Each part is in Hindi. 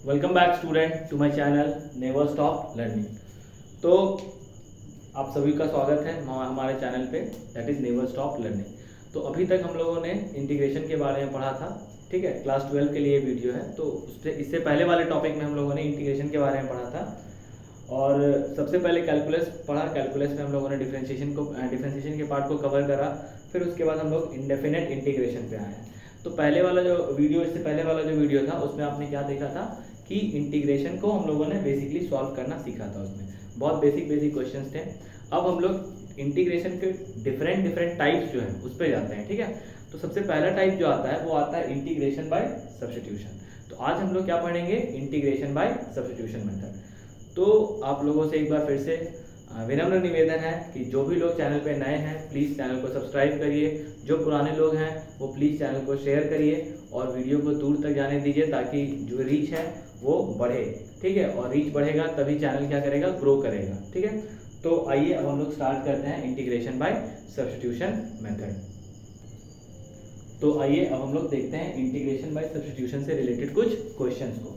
Welcome back student to my channel never stop learning. तो आप सभी का स्वागत है हमारे चैनल पे that is never stop learning. तो अभी तक हम लोगों ने इंटीग्रेशन के बारे में पढ़ा था, ठीक है। क्लास 12 के लिए वीडियो है, तो उससे इससे पहले वाले टॉपिक में हम लोगों ने इंटीग्रेशन के बारे में पढ़ा था और सबसे पहले कैलकुलस पढ़ा। कैलकुलस में हम लोगों ने डिफरेंशिएशन के पार्ट को कवर करा। फिर उसके बाद हम लोग इंडेफिनेट इंटीग्रेशन पे आए। तो पहले वाला जो वीडियो इससे पहले वाला जो वीडियो था उसमें आपने क्या देखा था कि इंटीग्रेशन को हम लोगों ने बेसिकली सॉल्व करना सीखा था। उसमें बहुत बेसिक क्वेश्चंस थे। अब हम लोग इंटीग्रेशन के डिफरेंट टाइप्स जो हैं उस पर जाते हैं, ठीक है। तो सबसे पहला टाइप जो आता है वो आता है इंटीग्रेशन बाय सब्स्टिट्यूशन। तो आज हम लोग क्या पढ़ेंगे, इंटीग्रेशन बाय सब्स्टिट्यूशन मेथड। तो आप लोगों से एक बार फिर से विनम्र निवेदन है कि जो भी लोग चैनल पे नए हैं प्लीज़ चैनल को सब्सक्राइब करिए, जो पुराने लोग हैं वो प्लीज़ चैनल को शेयर करिए और वीडियो को दूर तक जाने दीजिए ताकि जो रीच है वो बढ़े, ठीक है। और रीच बढ़ेगा तभी चैनल क्या करेगा, ग्रो करेगा, ठीक है। तो आइए अब हम लोग स्टार्ट करते हैं इंटीग्रेशन बाय सब्स्टिट्यूशन मेथड। तो आइए अब हम लोग देखते हैं इंटीग्रेशन बाय सब्स्टिट्यूशन से रिलेटेड कुछ क्वेश्चंस को।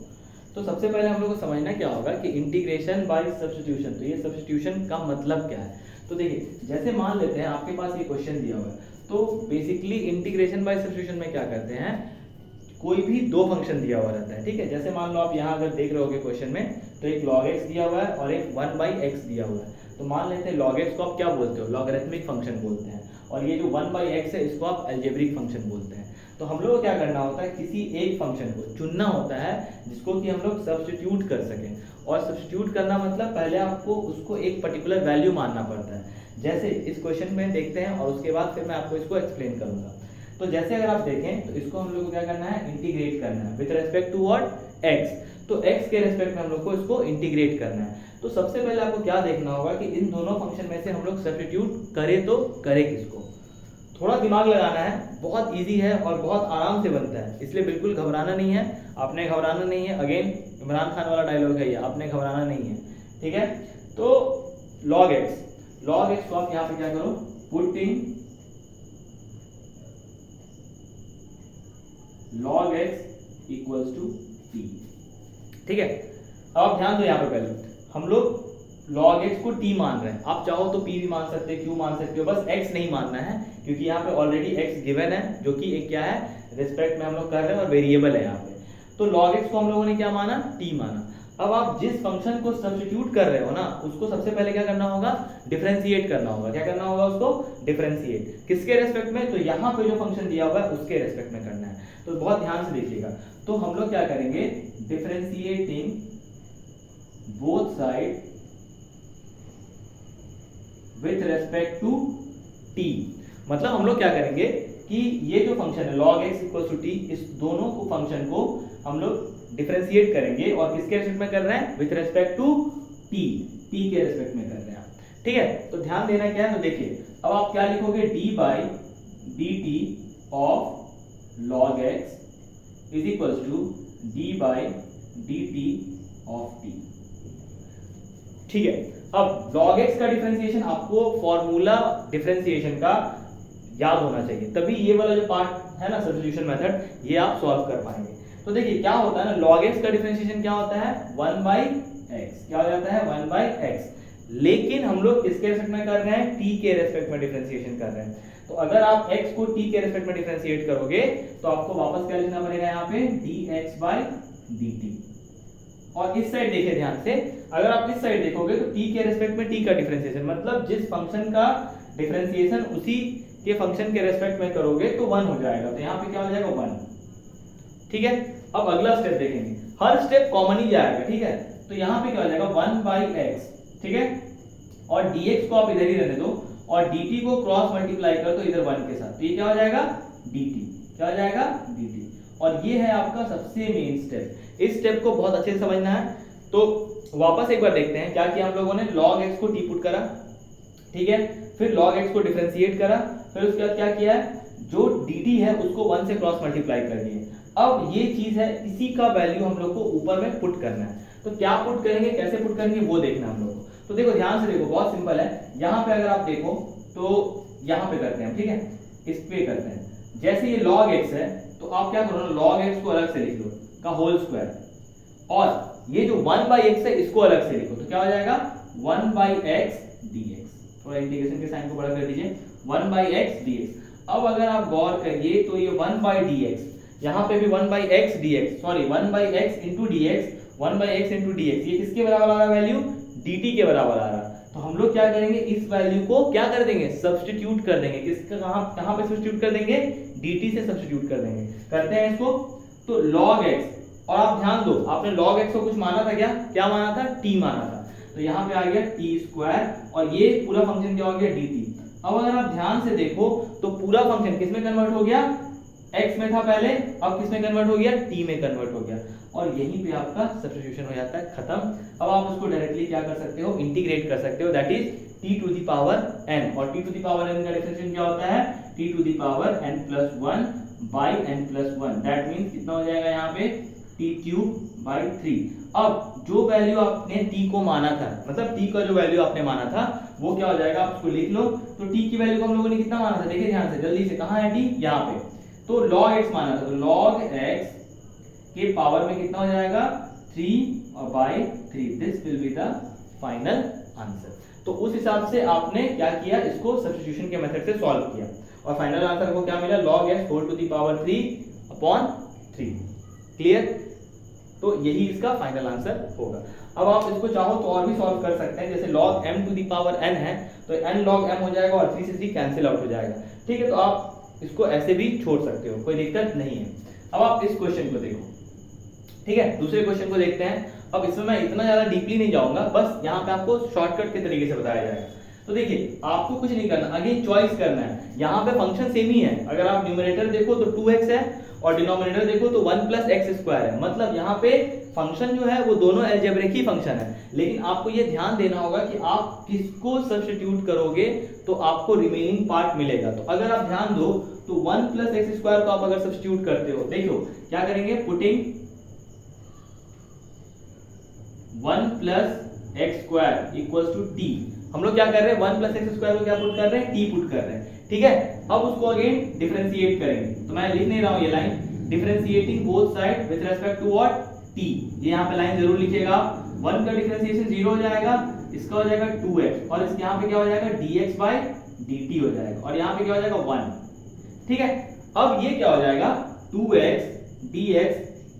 तो सबसे पहले हम लोग को समझना क्या होगा कि इंटीग्रेशन बाय सब्स्टिट्यूशन, तो ये सब्स्टिट्यूशन का मतलब क्या है। तो देखिए, जैसे मान लेते हैं आपके पास ये क्वेश्चन दिया हुआ है, तो बेसिकली इंटीग्रेशन बाय सब्स्टिट्यूशन में क्या करते हैं, कोई भी दो फंक्शन दिया हुआ रहता है, ठीक है। जैसे मान लो आप यहाँ अगर देख रहे होगे क्वेश्चन में, तो एक log x दिया हुआ है और एक 1/x दिया हुआ है। तो मान लेते हैं log x को आप क्या बोलते हो, लॉगरिथमिक फंक्शन बोलते हैं, और ये जो 1/x है इसको आप अलजेब्रिक फंक्शन बोलते हैं। तो हम लोग को क्या करना होता है, किसी एक फंक्शन को चुनना होता है जिसको कि हम लोग सब्स्टिट्यूट कर सकें। और सब्स्टिट्यूट करना मतलब पहले आपको उसको एक पर्टिकुलर वैल्यू मानना पड़ता है। जैसे इस क्वेश्चन में देखते हैं और उसके बाद फिर मैं आपको इसको एक्सप्लेन करूंगा। तो जैसे अगर आप देखें तो इसको हम लोग को क्या करना है, इंटीग्रेट करना है with respect to what, x। तो x के रेस्पेक्ट में हम लोग को इसको इंटीग्रेट करना है। तो सबसे पहले आपको क्या देखना होगा कि इन दोनों फंक्शन में से हम लोग सब्स्टिट्यूट करें तो करें किसको। थोड़ा दिमाग लगाना है, बहुत इजी है और बहुत आराम से बनता है, इसलिए बिल्कुल घबराना नहीं है। आपने घबराना नहीं है, अगेन इमरान खान वाला डायलॉग है ये, आपने घबराना नहीं है, ठीक है। तो log x को आप यहाँ पे क्या करो, put in log x equals to t, ठीक है। अब आप ध्यान दो यहाँ पे, पहले हम लोग log x को t मान रहे हैं। आप चाहो तो p भी मान सकते हैं, q मान सकते हो, बस x नहीं मानना है क्योंकि यहाँ पे ऑलरेडी x गिवन है जो कि एक क्या है, रिस्पेक्ट में हम लोग कर रहे हैं और वेरिएबल है यहाँ पे। तो log x को हम लोगों ने क्या माना, t माना। अब आप जिस फंक्शन को सब्स्टिट्यूट कर रहे हो ना, उसको सबसे पहले क्या करना होगा, डिफरेंशिएट करना होगा। क्या करना होगा उसको, डिफरेंशिएट। किसके रेस्पेक्ट में, तो यहाँ पे जो फंक्शन दिया हुआ है उसके रेस्पेक्ट में करना है। तो बहुत ध्यान से देखिएगा। तो हम लोग क्या करेंगे, differentiating both side with respect to t। मतलब हम लोग क्या करेंगे कि ये जो फंक्शन है log x equal to t, इस दोनों को फंक्शन को हम लोग डिफरेंशिएट करेंगे और किसके रेस्पेक्ट में कर रहे हैं, विथ रेस्पेक्ट टू t के रेस्पेक्ट में कर रहे हैं, ठीक है। तो ध्यान देना क्या है, तो देखिए अब आप क्या लिखोगे, d/dt of log x is equals to d/dt of t, ठीक है। अब log x का डिफरेंशिएशन आपको फॉर्मूला डिफरेंशिएशन का याद होना चाहिए, तभी ये वाला जो पार्ट है ना सब्स्टिट्यूशन मेथड, ये आप सॉल्व कर पाएंगे। तो देखिए क्या होता है ना, log x का डिफरेंशिएशन क्या होता है, 1/x। क्या हो जाता है, 1/x। लेकिन हम लोग किसके रेस्पेक्ट में कर रहे हैं, t के रेस्पेक्ट में डिफरेंशिएशन कर रहे हैं। तो अगर आप x को t के रेस्पेक्ट में डिफरेंशिएट करोगे तो आपको वापस क्या लिखना पड़ेगा, यहाँ पे dx/dt। और इस साइड देखिए ध्यान से, अगर आप इस साइड देखोगे तो t के रेस्पेक्ट में t का डिफरेंशिएशन, मतलब जिस फंक्शन का डिफरेंशिएशन उसी के फंक्शन के रेस्पेक्ट में करोगे तो 1 हो जाएगा। तो यहाँ पे क्या हो जाएगा, 1, ठीक है। अब अगला स्टेप देखेंगे, हर स्टेप कॉमन ही जाएगा, ठीक है। तो यहाँ पे क्या हो जाएगा, 1/x, ठीक है। और dx को आप इधर ही रहने दो और dt को क्रॉस मल्टीप्लाई कर दो इधर 1 के साथ, तो ये क्या हो जाएगा, dt। क्या हो जाएगा, dt। और ये है आपका सबसे मेन स्टेप। इस स्टेप को बहुत अच्छे से समझना है। तो वापस एक बार देखते हैं क्या किया हम लोगों ने, log x को t पुट करा, ठीक है। फिर log x को डिफरेंशिएट करा, फिर उसके बाद क्या किया है, जो dt है उसको 1 से क्रॉस मल्टीप्लाई कर दिए। अब ये चीज है, इसी का वैल्यू हम लोग को ऊपर में पुट करना है। तो क्या पुट करेंगे, कैसे पुट करेंगे वो देखना हम लोग को। तो देखो ध्यान से देखो, बहुत सिंपल है। यहाँ पे अगर आप देखो तो यहाँ पे करते हैं, ठीक है, इस पे करते हैं। जैसे ये log x है तो आप क्या करो ना, log x को अलग से लिख लो का होल स्क्वायर, और ये जो 1/x है इसको अलग से लिखो, तो क्या हो जाएगा 1/x dx। थोड़ा इंटीग्रेशन के साइन को बड़ा कर दीजिए, 1/x dx। अब अगर आप गौर करिए तो ये 1/dx, यहाँ पे भी 1/x dx, sorry 1/x into dx, 1/x into dx, ये किसके बराबर आ रहा है वैल्यू, dt के बराबर आ रहा है। तो हम लोग क्या करेंगे, इस वैल्यू को क्या कर देंगे, सब्स्टिट्यूट कर देंगे। किसका कहां पे सब्स्टिट्यूट कर देंगे, dt से सब्स्टिट्यूट कर देंगे। करते हैं इसको, तो log x, और आप ध्यान दो आपने log x को कुछ माना था क्या माना था, t माना था, तो यहाँ पे आ गया t², और ये पूरा फंक्शन क्या हो गया dt। अब अगर आप ध्यान से देखो तो पूरा फंक्शन किस में कन्वर्ट हो गया, x में था पहले, अब किस में कन्वर्ट हो गया, t में कन्वर्ट हो गया, और यहीं पे आपका सब्स्टिट्यूशन हो जाता है खत्म। अब आप उसको डायरेक्टली क्या कर सकते हो, इंटीग्रेट कर सकते हो, that is t to the power n, और t to the power n का डिफरेंशिएशन क्या होता है, t to the power n+1 by n+1, that means कितना हो जाएगा यहाँ पे t³/3। अब जो वैल्यू आपने t को माना था, मतलब t का जो वैल्यू आपने माना था वो क्या हो जाएगा, आप उसको लिख लो। तो t की वैल्यू को हम लोगों ने कितना माना था, देखिए ध्यान से जल्दी से, कहाँ है t, यहाँ पे, तो log x माना था, तो log x के पावर में कितना हो जाएगा 3/3, this will be the final answer. तो उस हिसाब से आपने क्या किया, इसको सब्स्टिट्यूशन के मेथड से सॉल्व किया, और फाइनल आंसर को क्या मिला, log x whole to the power 3/3। Clear, तो यही इसका फाइनल आंसर होगा। अब आप इसको चाहो तो और भी सॉल्व कर सकते हैं, जैसे log m to the power n है तो n log m हो जाएगा और 3 से 3 कैंसिल आउट हो जाएगा, ठीक है, तो आप इसको ऐसे भी छोड़ सकते हो, कोई दिक्कत नहीं है। अब आप इस क्वेश्चन को देखो, ठीक है, दूसरे क्वेश्चन को देखते हैं। अब इसमें मैं इतना ज्यादा डीपली नहीं जाऊंगा, बस यहाँ पे आपको शॉर्टकट के तरीके से बताया जाएगा। तो देखिए आपको कुछ नहीं करना, अगेन चॉइस करना है। यहाँ पे फंक्शन सेम ही है, अगर आप न्यूमरेटर देखो तो 2x है और डिनोमिनेटर देखो तो 1+x² है, मतलब यहाँ पे फंक्शन जो है वो दोनों अलजेब्रिक ही फंक्शन है, लेकिन आपको ये ध्यान देना होगा कि आप किसको सब्स्टिट्यूट करोगे तो आपको रिमेनिंग पार्ट मिलेगा। तो अगर आप ध्यान दो तो 1+x² को आप अगर सब्स्टिट्यूट करते हो, देखो क्या करेंगे, putting 1+x² equals to t, हम लोग क्या कर रहे हैं 1+x² को क्या पुट कर रहे हैं, t पुट कर रहे हैं, ठीक है। अब उसको अगेन डिफरेंशिएट करेंगे, तो मैं लिख नहीं रहा हूं ये line, differentiating both side with respect to what, t, ये यहाँ पे लाइन जरूर लिखिएगा। 1 का डिफरेंशिएशन 0 हो जाएगा, इसका हो जाएगा 2x, और इसके यहाँ पे क्या हो जाएगा dx/dt हो जाएगा, और यहाँ पे क्या हो जाएगा 1, ठीक है। अब ये क्या हो जाएगा 2x dx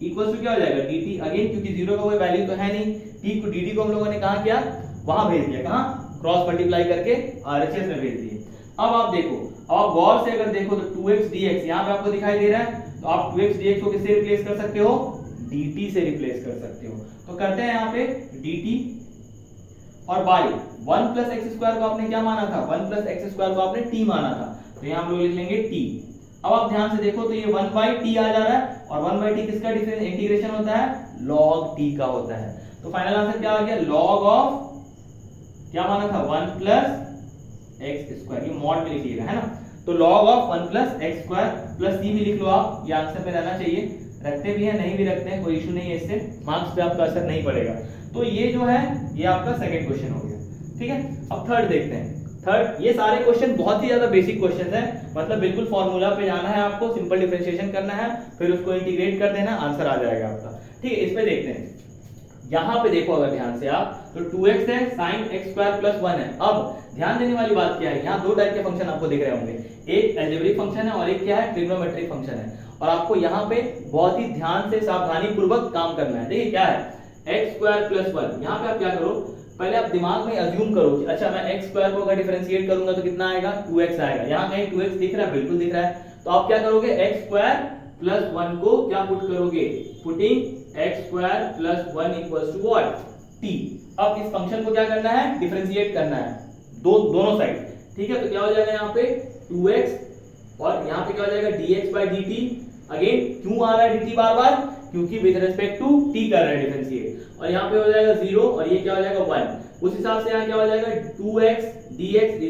इक्वल्स टू क्या हो जाएगा dt, अगेन क्योंकि 0 का कोई वैल्यू तो है नहीं, t को dt को हम लोगों ने कहा किया, वहां भेज दिया, कहां, क्रॉस मल्टीप्लाई करके RHS में भेज दिए। अब आप देखो, अब आप गौर से अगर देखो तो 2x dx यहाँ पे आपको दिखाई दे रहा है, तो आप 2x dx को किससे रिप्लेस कर सकते हो, dt से रिप्लेस कर सकते हो। तो करते हैं यहाँ पे dt, और बाई 1+x² को आपने क्या माना था, 1+x² को आपने t माना था, तो यहाँ हम लोग लिख लेंगे t। अब आप ध्यान से देखो तो ये 1/t आ जा रहा है, और 1/t किसका इंटीग्रेशन होता है, log t का होता है। तो फाइनल आंसर क्या आ गया, log ऑफ क्या माना था 1+x², ये मॉड में लिखिएगा, है ना, तो log of 1+x² plus c भी लिख लो आप, ये आंसर में रहना चाहिए, रखते भी हैं नहीं भी रखते हैं कोई इशू नहीं है, इससे मार्क्स पे आपका असर नहीं पड़ेगा। तो ये जो है ये आपका सेकंड क्वेश्चन हो गया, ठीक है। अब थर्ड देखते हैं। थर्ड, ये सारे क्वेश्चन बहुत ही ज्यादा बेसिक क्वेश्चन है, मतलब बिल्कुल फॉर्मूला पे जाना है आपको, सिंपल डिफरेंशिएशन करना है, फिर उसको इंटीग्रेट कर देना, आंसर आ जाएगा आपका, ठीक है। इस पे देखते हैं, यहाँ पे देखो अगर ध्यान से आप, तो 2x है, sin x² + 1 है। अब ध्यान देने वाली बात क्या है, यहाँ दो टाइप के फंक्शन आपको दिख रहे होंगे, एक अलजेब्रिक फंक्शन है और एक क्या है, ट्रिग्नोमेट्रिक फंक्शन है, और आपको यहाँ पे बहुत ही ध्यान से सावधानी पूर्वक काम करना है। देखिए क्या है, x² + 1, यहाँ पे आप क्या करो, पहले आप दिमाग में अज्यूम करो कि अच्छा मैं x² को अगर डिफरेंशिएट करूंगा तो कितना आएगा, 2x आएगा। यहाँ कहीं 2x दिख रहा है, बिल्कुल दिख रहा है, तो आप क्या करोगे, x² + 1 को क्या पुट करोगे, putting x² + 1 equals to what, t। अब इस फंक्शन को क्या करना है, डिफरेंशिएट करना है, दोनों साइड, ठीक है। तो क्या हो जाएगा यहाँ पे 2x, और यहाँ पे क्या हो जाएगा dx/dt, अगेन क्यों आ रहा है dt बार बार, क्योंकि विद रिस्पेक्ट टू t कर रहा है डिफरेंशिएट, और यहाँ पे हो जाएगा 0 और ये क्या हो जाएगा 1, उस हिसाब से यहाँ क्या हो जाएगा 2x dx =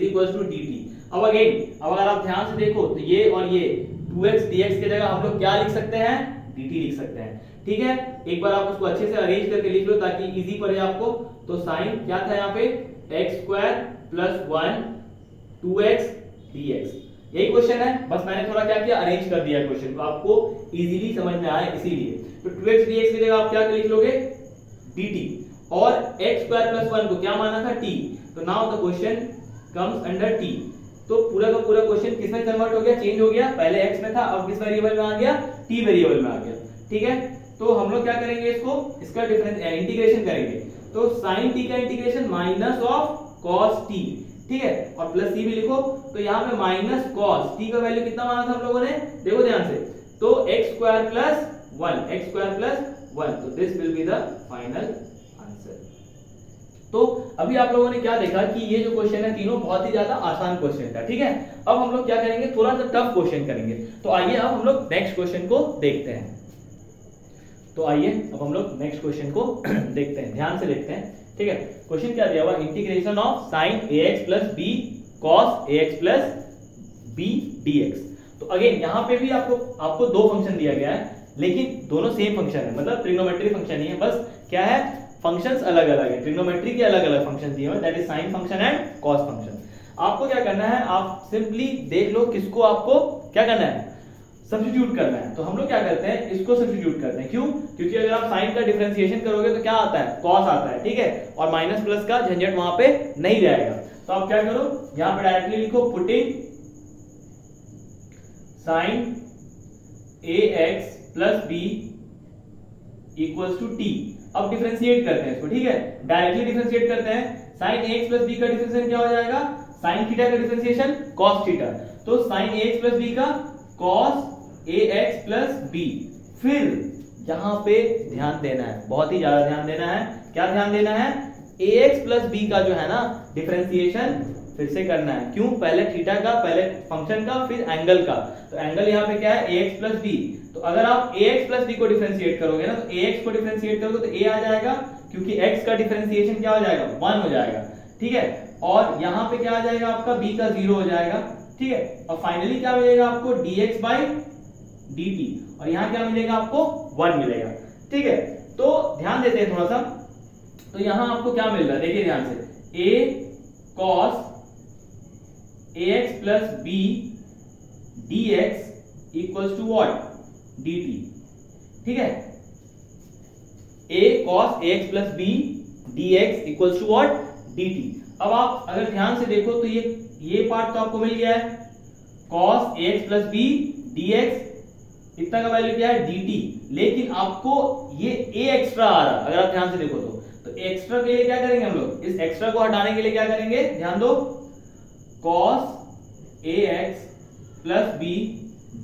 dt। अब अगेन, अब अगर आप ध्यान से देखो तो ये और ये 2x dx की जगह हम लोग क्या लिख सकते हैं, dt लिख सकते हैं, ठीक है। एक बार आप उसको अच्छे से अरेंज करके लिख लो ताकि इजी पड़े आपको। तो साइन क्या था यहाँ पे, x² + 1 2x dx, यही क्वेश्चन है, बस मैंने थोड़ा क्या किया, अरेंज कर दिया क्वेश्चन को, आपको इजीली समझ में आए इसीलिए। तो 2x dx की जगह आप क्या लिख लोगे, dt, और x स्क्वायर प्लस 1 को क्या माना था, t, तो now the question comes under t। तो पूरा का पूरा क्वेश्चन किसमें कन्वर्ट हो गया, चेंज हो गया, पहले x में था, अब किस वेरिएबल में आ गया, t वेरिएबल में आ गया। ठीक है, तो हम लोग क्या करेंगे, इसका डिफरेंस इंटीग्रेशन करेंगे। तो sin t का integration minus of cos t, ठीक है, और प्लस c भी लिखो। तो यहाँ पे माइनस cos t का वैल्यू कितना माना था हम लोगों ने, देखो ध्यान से, तो x स्क्वायर प्लस 1, तो this will be the final answer. तो अभी आप लोगों ने क्या देखा कि ये जो क्वेश्चन है तीनों बहुत ही ज्यादा आसान क्वेश्चन था। ठीक है, अब हम लोग क्या करेंगे, थोड़ा सा टफ क्वेश्चन करेंगे। तो आइए अब हम लोग नेक्स्ट क्वेश्चन को देखते हैं। तो आइए अब हम लोग नेक्स्ट क्वेश्चन को देखते हैं, ध्यान से देखते हैं। ठीक है, क्वेश्चन क्या दिया हुआ, integration of sin ax plus b cos ax plus b dx। तो अगेन यहाँ पे भी आपको दो फंक्शन दिया गया है, लेकिन दोनों सेम फंक्शन है, मतलब ट्रिग्नोमेट्री फंक्शन ही है, बस क्या है, फंक्शंस अलग अलग है, ट्रिग्नोमेट्री के अलग अलग फंक्शन दिए हुए, that is sine function and cos function. आपको क्या करना है, आप सिंपली देख लो किसको आपको क्या करना है, सब्स्टिट्यूट करना है। तो हम लोग क्या करते हैं, इसको सब्स्टिट्यूट करते हैं, क्यों, क्योंकि अगर आप साइन का डिफरेंशिएशन करोगे तो क्या आता है, कॉस आता है। ठीक है, और माइनस प्लस का झंझट वहां पे नहीं रहेगा। तो आप क्या करो, यहां पे डायरेक्टली लिखो, putting sine ax plus b equals to t। अब डिफरेंशिएट करते हैं इसको, ठीक है, डायरेक्टली डिफरेंशिएट करते हैं। sin ax प्लस b का डिफरेंशिएशन क्या हो जाएगा, sin थीटा का डिफरेंशिएशन cos थीटा, तो sin ax प्लस b का cos ax प्लस b। फिर यहां पे ध्यान देना है, बहुत ही ज्यादा ध्यान देना है। क्या ध्यान देना है, ax प्लस b का जो है ना डिफरेंशिएशन फिर से करना है। क्यों, पहले थीटा का, पहले फंक्शन का, फिर एंगल का। तो एंगल यहाँ पे क्या है, ax प्लस b। तो अगर आप ax प्लस b को डिफरेंशिएट करोगे ना, तो ax को डिफरेंशिएट करोगे तो a आ जाएगा, क्योंकि x का डिफरेंशिएशन क्या हो जाएगा, 1 हो जाएगा। ठीक है, और यहाँ पे क्या आ जाएगा आपका, b का 0 हो जाएगा। ठीक है, और फाइनली क्या मिलेगा आपको, dx बाई dt, और यहाँ क्या मिलेगा आपको, 1 मिलेगा। ठीक है, तो ध्यान देते हैं थोड़ा सा। तो यहाँ आपको क्या मिल रहा है, देखिए ध्यान से, a cos ax plus b dx equals to what, dt। ठीक है, a cos ax plus b dx equals to what, dt। अब आप अगर ध्यान से देखो तो ये पार्ट तो आपको मिल गया है, cos ax plus b dx, इतना का वैल्यू क्या है, dt। लेकिन आपको ये a एक्स्ट्रा आ रहा, अगर आप ध्यान से देखो तो एक्स्ट्रा के लिए क्या करेंगे हम लोग, इस एक्स्ट्रा को हटाने के लिए क्या करेंगे, ध्यान दो, cos ax plus b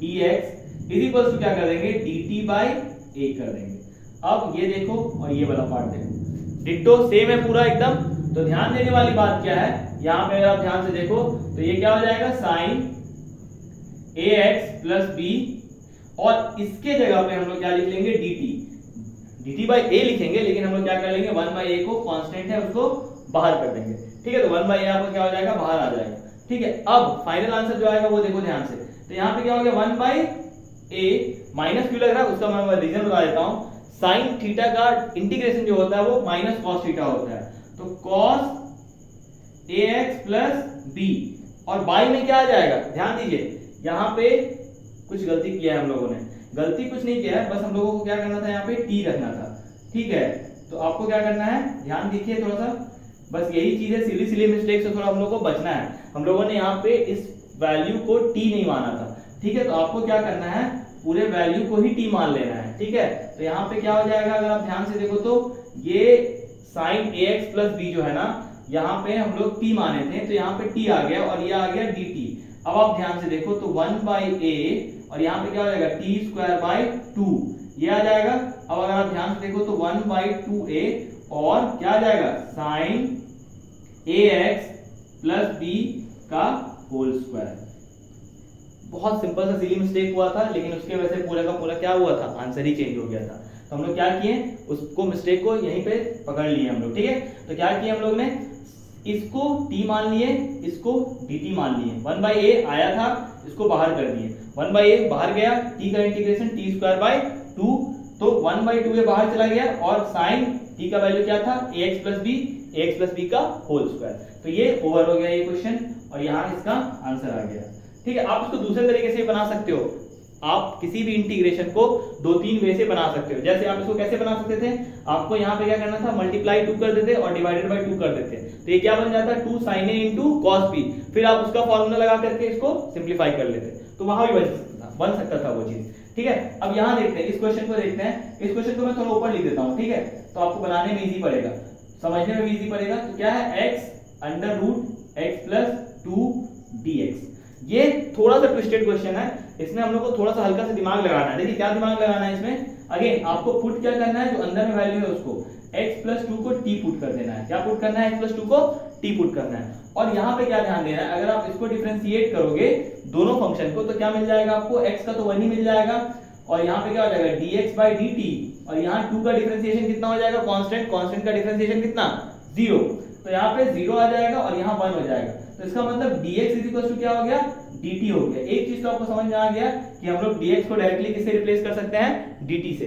dx is equal to क्या कर देंगे, dt बाई a कर देंगे। अब ये देखो और ये वाला पार्ट देखो, डिट्टो सेम है पूरा एकदम। तो ध्यान देने वाली बात क्या है, यहाँ पे अगर आप ध्यान से देखो तो ये क्या हो जाएगा, sin ax प्लस b, और इसके जगह पे हम लोग क्या लिख लेंगे, dt बाई a लिखेंगे, लेकिन हम लोग क्या कर लेंगे, 1 बाई a को कांस्टेंट है उसको बाहर कर देंगे। ठीक है, तो 1 बाई a आपका क्या हो जाएगा, बाहर आ जाएगा। ठीक है, अब फाइनल आंसर जो आएगा वो देखो ध्यान से, तो यहाँ पे क्या हो गया, 1 बाई a, माइनस क्यों लग रहा है उसका मैं रीजन बता देता हूँ। साइन थीटा का इंटीग्रेशन जो होता है वो माइनस कॉस थीटा होता है, तो cos ax प्लस b, और बाई में क्या आ जाएगा, ध्यान दीजिए, यहाँ पे कुछ गलती किया है हम लोगों ने, गलती कुछ नहीं किया है, बस हम लोगों को क्या करना था, यहाँ पे t रखना था। ठीक है, तो आपको क्या करना है, ध्यान दीजिए थोड़ा सा, बस यही चीज है, सिली मिस्टेक से थोड़ा हम लोग को बचना है। हम लोगों ने यहाँ पे इस वैल्यू को t नहीं माना था। ठीक है, तो आपको क्या करना है, पूरे वैल्यू को ही t मान लेना है। ठीक है, तो यहाँ पे क्या हो जाएगा, अगर आप ध्यान से देखो तो ये sin ax प्लस b जो है ना, यहाँ पे हम लोग t माने थे, तो यहाँ पे t आ गया और ये आ गया dt। अब आप ध्यान से देखो तो 1 बाई a, और यहाँ पे क्या हो जाएगा, t स्क्वायर बाई 2, ये आ जाएगा। अब अगर आप ध्यान से देखो तो 1 बाई 2a, और क्या आ जाएगा, sin ax प्लस b का होल स्क्वायर। बहुत सिंपल सा सिली मिस्टेक हुआ था, लेकिन उसके वजह से पूरा का पूरा क्या हुआ था, आंसर ही चेंज हो गया था। तो हम लोग क्या किए, उसको मिस्टेक को यहीं पे पकड़ लिए हम लोग। ठीक है, तो क्या किए हम लोग ने, इसको t मान लिए, इसको dt मान लिए, 1 बाई a आया था, इसको बाहर कर दिए, 1 बाई a बाहर गया, t का इंटीग्रेशन t स्क्वायर बाई 2, तो 1 बाई 2 बाहर चला गया, और साइन t का वैल्यू क्या था, ax प्लस b का होल स्क्वायर। तो ये ओवर हो गया ये क्वेश्चन, और यहाँ इसका आंसर आ गया। ठीक है, आप इसको दूसरे तरीके से बना सकते हो, आप किसी भी इंटीग्रेशन को 2-3 वे से बना सकते हो। जैसे आप इसको कैसे बना सकते थे, आपको यहाँ पे क्या करना था, मल्टीप्लाई 2 कर देते और डिवाइडेड बाय 2 कर देते, तो ये क्या बन जाता है 2 sin a into cos b, फिर आप उसका फॉर्मूला लगा करके इसको सिंप्लीफाई कर लेते, तो वहां भी बन सकता था वो चीज। ठीक है, अब यहाँ देखते हैं, इस क्वेश्चन को देखते हैं। इस क्वेश्चन को मैं थोड़ा ऊपर लिख देता हूँ, ठीक है, तो आपको बनाने में इजी पड़ेगा, समझने में भी इजी पड़ेगा। तो क्या है, x under root x plus 2 dx। ये थोड़ा सा ट्विस्टेड क्वेश्चन है, इसमें हम लोग को थोड़ा सा हल्का सा दिमाग लगाना है। देखिए क्या दिमाग लगाना है इसमें, अगेन आपको पुट क्या करना है, जो अंदर में वैल्यू है उसको x प्लस 2 को t पुट कर देना है। क्या पुट करना है, x प्लस 2 को t पुट करना है। और यहाँ पे क्या ध्यान देना है, अगर आप इसको डिफरेंशिएट करोगे दोनों फंक्शन को, तो क्या मिल जाएगा आपको, x का तो 1 ही मिल जाएगा, और यहाँ पे क्या हो जाएगा dx बाई dt, और यहाँ 2 का डिफरेंशिएशन कितना हो जाएगा, कांस्टेंट, कांस्टेंट का डिफरेंशिएशन कितना 0, तो यहाँ पे 0 आ जाएगा और यहाँ 1 हो जाएगा। तो इसका मतलब dx इज इक्वल टू क्या हो गया, dt हो गया। एक चीज तो आपको समझ में आ गया कि हम लोग dx को डायरेक्टली किससे रिप्लेस कर सकते हैं, dt से।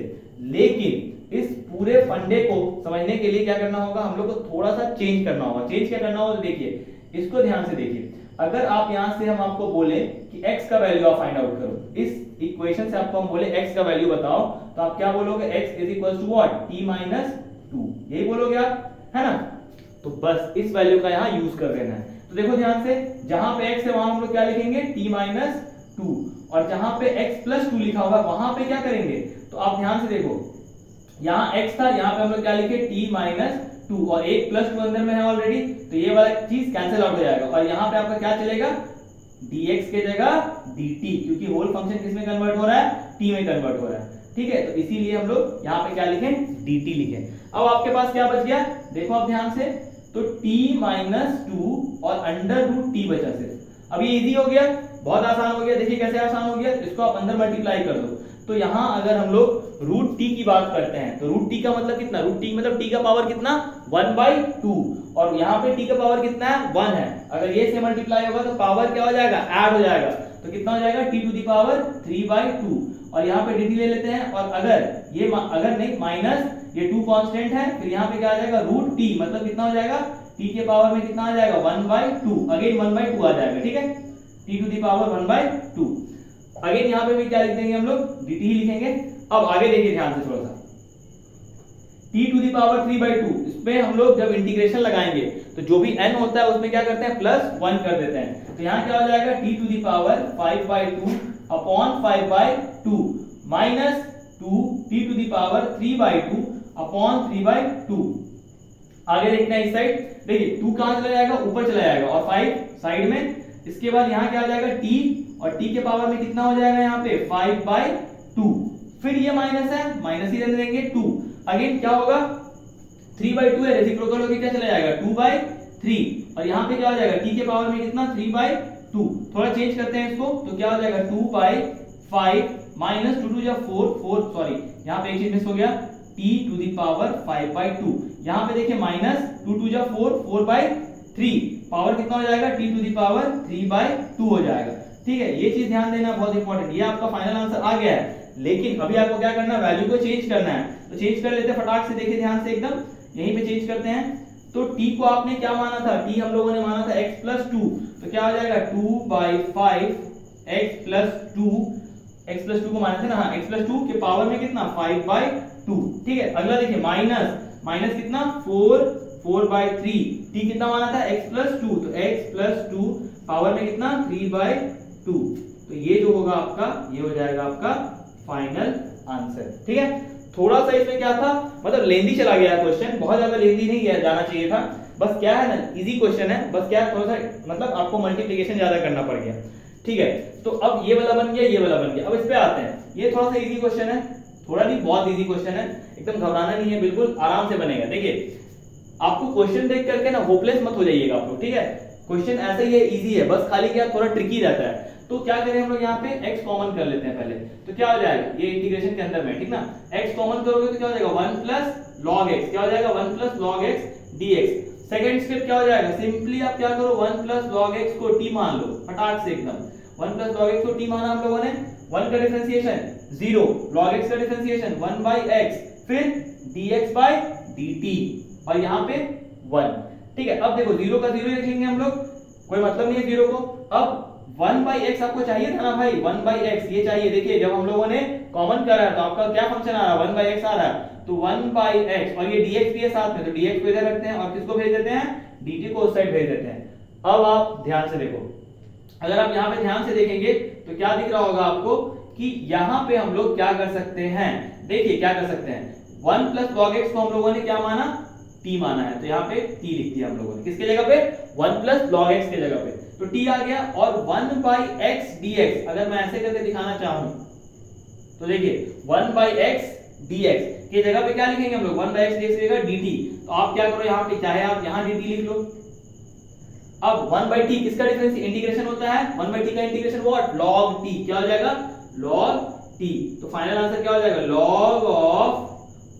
लेकिन इस पूरे फंडे को समझने के लिए क्या करना होगा, हम लोग को थोड़ा सा चेंज करना होगा। चेंज क्या करना होगा, देखिए इसको ध्यान से देखिए। अगर आप यहाँ से हम आपको बोले कि x का वैल्यू आप फाइंड आउट करो, इस इक्वेशन से आपको हम बोले x का वैल्यू बताओ, तो आप क्या बोलोगे, x is equal to what, t minus 2, यही बोलोगे आप, है ना। तो बस इस वैल्यू का यहाँ यूज कर देना है। तो देखो ध्यान से, जहां पे x है वहां हम लोग क्या लिखेंगे, t माइनस 2, और जहां पे x प्लस 2 लिखा होगा वहां पे क्या करेंगे, तो आप ध्यान से देखो, यहाँ x था, यहाँ पे हम लोग क्या लिखे, t माइनस 2, और एक प्लस 2 अंदर में है ऑलरेडी, तो ये वाला चीज कैंसिल आउट हो जाएगा, और यहाँ पे आपका क्या चलेगा, dx के जगह dt, क्योंकि होल फंक्शन किस में कन्वर्ट हो रहा है, t में कन्वर्ट हो रहा है। ठीक है, तो इसीलिए हम लोग यहाँ पे क्या लिखें, dt लिखें। अब आपके पास क्या बच गया, देखो आप ध्यान से, तो t माइनस 2 और अंडर रूट t बचा सिर्फ। अब ये इजी हो गया, बहुत आसान हो गया। देखिए कैसे आसान हो गया, इसको आप अंदर मल्टीप्लाई कर दो, तो यहाँ अगर हम लोग रूट t की बात करते हैं, तो रूट t का मतलब कितना, रूट t मतलब t का पावर कितना 1/2, और यहाँ पे t का पावर कितना है 1 है। अगर ये से मल्टीप्लाई होगा तो पावर क्या हो जाएगा, ऐड हो जाएगा, तो कितना हो जाएगा t टू द पावर 3/2, और यहाँ पे dt ले लेते हैं, और अगर ये अगर नहीं माइनस ये 2 कांस्टेंट है, फिर यहाँ पे क्या आ जाएगा, रूट t मतलब कितना हो जाएगा, t के पावर में कितना आ जाएगा 1/2, अगेन 1/2 आ जाएगा। ठीक है, t to the power 1/2, again यहाँ पे भी क्या लिख देंगे हम लोग, dt ही लिखेंगे। अब आगे देखिए ध्यान से थोड़ा सा, t टू द पावर 3/2, इसमें हम लोग जब इंटीग्रेशन लगाएंगे तो जो भी n होता है उसमें क्या करते हैं, प्लस 1 कर देते हैं, तो यहाँ क्या हो जाएगा, t to the power 5/2 upon 5/2 minus 2 t to the power 3/2 upon 3/2। आगे देखते हैं इस साइड, देखिए 2 कहां चला जाएगा, ऊपर चला जाएगा, और 5 साइड में। इसके बाद यहाँ क्या आ जाएगा t, और t के पावर में कितना हो जाएगा यहाँ पे 5/2, फिर ये माइनस है, माइनस ही रहने देंगे 2, अगेन क्या होगा 3/2 है, रेसिप्रोकल होके क्या चला जाएगा 2/3, और यहाँ पे क्या हो जाएगा t के पावर में कितना 3/2। थोड़ा चेंज करते हैं इसको, तो क्या हो जाएगा 2/5 माइनस 2 2 4 सॉरी यहाँ पे एक चीज मिस हो गया, t टू द पावर 5/2, यहाँ पे देखिए माइनस 2 2 4/3, पावर कितना हो जाएगा t टू द पावर 3/2 हो जाएगा। ठीक है, ये चीज ध्यान देना बहुत इंपॉर्टेंट। ये आपका फाइनल आंसर आ गया है, लेकिन अभी आपको क्या करना है, वैल्यू को चेंज करना है, तो चेंज कर लेते हैं फटाक से। देखिए ध्यान से एकदम, यहीं पे चेंज करते हैं। तो t को आपने क्या माना था, t हम लोगों ने माना था x प्लस 2, तो क्या हो जाएगा 2/5 x प्लस 2 को माने थे ना, हाँ x प्लस 2 के पावर में कितना 5/2। ठीक है, अगला देखिए माइनस कितना 4/3, t कितना माना था x प्लस 2, तो x प्लस 2 पावर में कितना 3/2, तो ये जो होगा आपका, ये हो जाएगा आपका फाइनल आंसर। ठीक है, थोड़ा सा इसमें क्या था, मतलब लेंदी चला गया क्वेश्चन, बहुत ज्यादा लेंदी नहीं जाना चाहिए था, बस क्या है ना, इजी क्वेश्चन है, बस क्या थोड़ा सा मतलब आपको मल्टीप्लिकेशन ज्यादा करना पड़ गया। ठीक है, तो अब ये वाला बन गया, ये वाला बन गया। अब इस पे आते हैं, ये थोड़ा सा इजी क्वेश्चन है, थोड़ा नहीं बहुत इजी क्वेश्चन है, एकदम घबराना नहीं है, बिल्कुल आराम से बनेगा। देखिए आपको क्वेश्चन देख करके ना होपलेस मत हो जाइएगा आप लोग, ठीक है, क्वेश्चन ऐसे ही है, इजी है, बस खाली क्या थोड़ा ट्रिकी रहता है। तो क्या करें हम लोग यहाँ पे x कॉमन कर लेते हैं पहले, तो क्या हो जाएगा, ये इंटीग्रेशन के अंदर में, ठीक ना, x कॉमन करोगे तो क्या हो जाएगा 1 प्लस log x, क्या हो जाएगा 1 plus log x dx। Second step क्या हो जाएगा, सिंपली आप क्या करो 1 प्लस log x को t मान लो, फटाक से एकदम 1 प्लस log x को t माना हम लोगों ने, 1 का डिफरेंशिएशन 0, log x का डिफरेंशिएशन 1/x, फिर dx/dt, और यहाँ पे 1। ठीक है, अब देखो 0 का 0 लिखेंगे हम लोग, कोई मतलब नहीं है 0 को। अब 1/x आपको चाहिए था ना भाई, 1/x ये चाहिए। देखिए जब हम लोगों ने कॉमन करा तो आपका क्या फंक्शन आ रहा है, 1/x आ रहा है, तो 1/x और ये dx भी है साथ में, तो dx को इधर रखते हैं और किसको भेज देते हैं, dt को उस साइड भेज देते हैं। अब आप ध्यान से देखो, अगर आप यहाँ पे ध्यान से देखेंगे तो क्या दिख रहा होगा आपको कि यहाँ पे हम लोग क्या कर सकते हैं, देखिए क्या कर सकते हैं, 1 + log x को हम लोगों ने क्या माना, t माना है, तो यहाँ पे t लिख दिया हम लोगों ने, किसके जगह पे, 1 + log x के जगह पे, तो t आ गया। और 1/x dx अगर मैं ऐसे करके दिखाना चाहूं तो देखिए 1/x dx की जगह पे क्या लिखेंगे हम लोग, 1/x dx की जगह dt, तो आप क्या करो यहाँ पे, चाहे आप यहाँ dt लिख लो। अब 1/t किसका डिफरेंस इंटीग्रेशन होता है, 1/t का इंटीग्रेशन व्हाट, log t, क्या हो जाएगा, log t, तो फाइनल आंसर क्या हो जाएगा, log of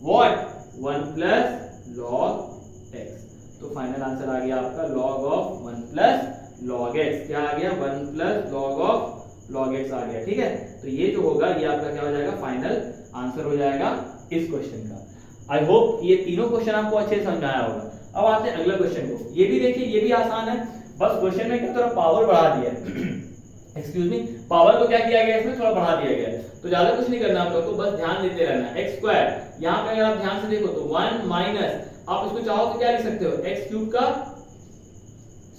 what, 1 + log x, तो फाइनल आंसर आ गया आपका log ऑफ 1 + log x, क्या आ गया, 1 + log ऑफ log x आ गया, ठीक है। तो ये जो होगा ये आपका क्या हो जाएगा, फाइनल आंसर हो जाएगा इस क्वेश्चन का। आई होप ये तीनों क्वेश्चन आपको अच्छे से समझ में आया होगा। अब आते हैं अगले क्वेश्चन को, ये भी देखिए ये भी आसान है, बस क्वेश्चन में क्या थोड़ा पावर बढ़ा दिया है एक्सक्यूज मी, पावर को क्या किया गया इसमें, थोड़ा बढ़ा दिया गया है, तो ज्यादा कुछ नहीं करना आप लोग को, बस ध्यान देते रहना है। x², यहाँ पे अगर आप ध्यान से देखो तो 1 माइनस, आप इसको चाहो तो क्या लिख सकते हो, x³ का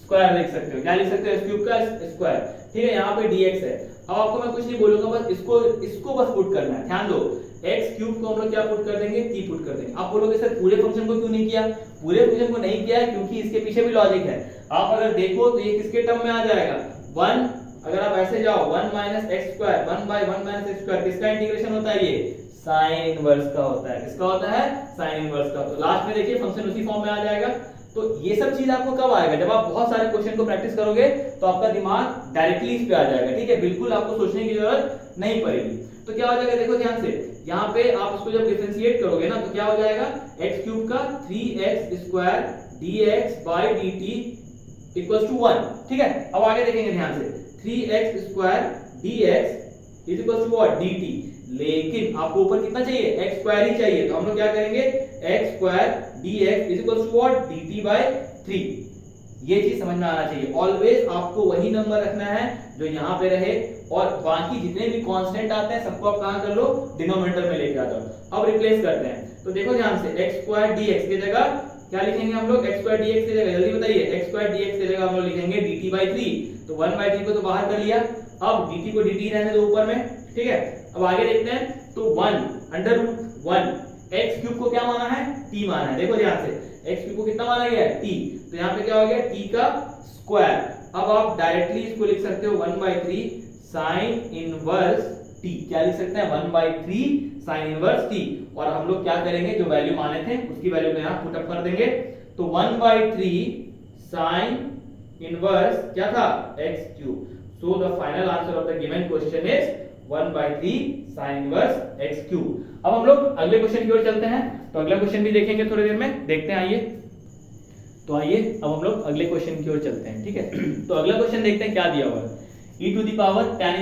स्क्वायर लिख सकते हो, क्या लिख सकते हो, x³ का स्क्वायर, ठीक है। यहाँ पे dx है, अब आपको मैं कुछ नहीं बोलूंगा, बस इसको बस पुट करना है, ध्यान दो, x³ को हम लोग क्या पुट कर देंगे, t पुट कर देंगे। आप बोलोगे सर पूरे फंक्शन को क्यों नहीं किया, पूरे फंक्शन को नहीं किया क्योंकि इसके पीछे भी लॉजिक है। आप अगर देखो तो ये किसके टर्म में आ जाएगा, 1, अगर आप ऐसे जाओ 1 - x², 1/1 - x², किसका इंटीग्रेशन होता है, ये साइन इनवर्स का होता है, किसका होता है, साइन इनवर्स का, तो लास्ट में देखिए फंक्शन उसी फॉर्म में आ जाएगा। तो ये सब चीज आपको कब आएगा, जब आप बहुत सारे क्वेश्चन को प्रैक्टिस करोगे तो आपका दिमाग डायरेक्टली इस पे आ जाएगा, ठीक है, बिल्कुल आपको सोचने की जरूरत नहीं पड़ेगी। तो क्या हो जाएगा, देखो ध्यान से, यहाँ पे आप इसको जब डिफरेंशिएट करोगे ना तो क्या हो जाएगा, x³ का 3x² dx/dt = 1, ठीक है। अब आगे देखेंगे ध्यान से, 3x² dx = what, dt, लेकिन आपको ऊपर कितना चाहिए, x² ही चाहिए, तो हम लोग क्या करेंगे, x² dx = what, dt/3, ये चीज समझ में आना चाहिए। ऑलवेज आपको वही नंबर रखना है जो यहाँ पे रहे, और बाकी जितने भी कांस्टेंट आते हैं सबको आप कहां कर लो, डिनोमिनेटर में लेके आ जाओ। अब रिप्लेस करते हैं, तो देखो ध्यान से, x² dx की जगह क्या लिखेंगे हम लोग, x² dx की जगह, जल्दी बताइए, x² dx की जगह हम लोग लिखेंगे dt/3, तो 1/3 को तो बाहर कर लिया, अब dt को dt रहने दो ऊपर में, ठीक है। अब आगे देखते हैं, तो 1/√1, x³ को क्या माना है, t माना है, देखो ध्यान से, x³ को कितना माना गया है, t, तो यहाँ पे क्या हो गया, t का स्क्वायर। अब आप डायरेक्टली इसको लिख सकते हो 1/3 साइन इनवर्स t, क्या लिख सकते हैं, 1/3 साइन इनवर्स t, और हम लोग क्या करेंगे, जो वैल्यू माने थे उसकी वैल्यू को यहाँ पुट अप कर देंगे, तो 1/3 साइन इनवर्स क्या था, x³, so the final answer of the given question is 1/3 sine inverse x³। अब हम लोग अगले क्वेश्चन की ओर चलते हैं, तो अगला क्वेश्चन भी देखेंगे थोड़ी देर में, देखते हैं, आइए। तो आइए अब हम लोग अगले क्वेश्चन की ओर चलते हैं, ठीक है। तो अगला क्वेश्चन देखते हैं क्या दिया हुआ है, e⁻tan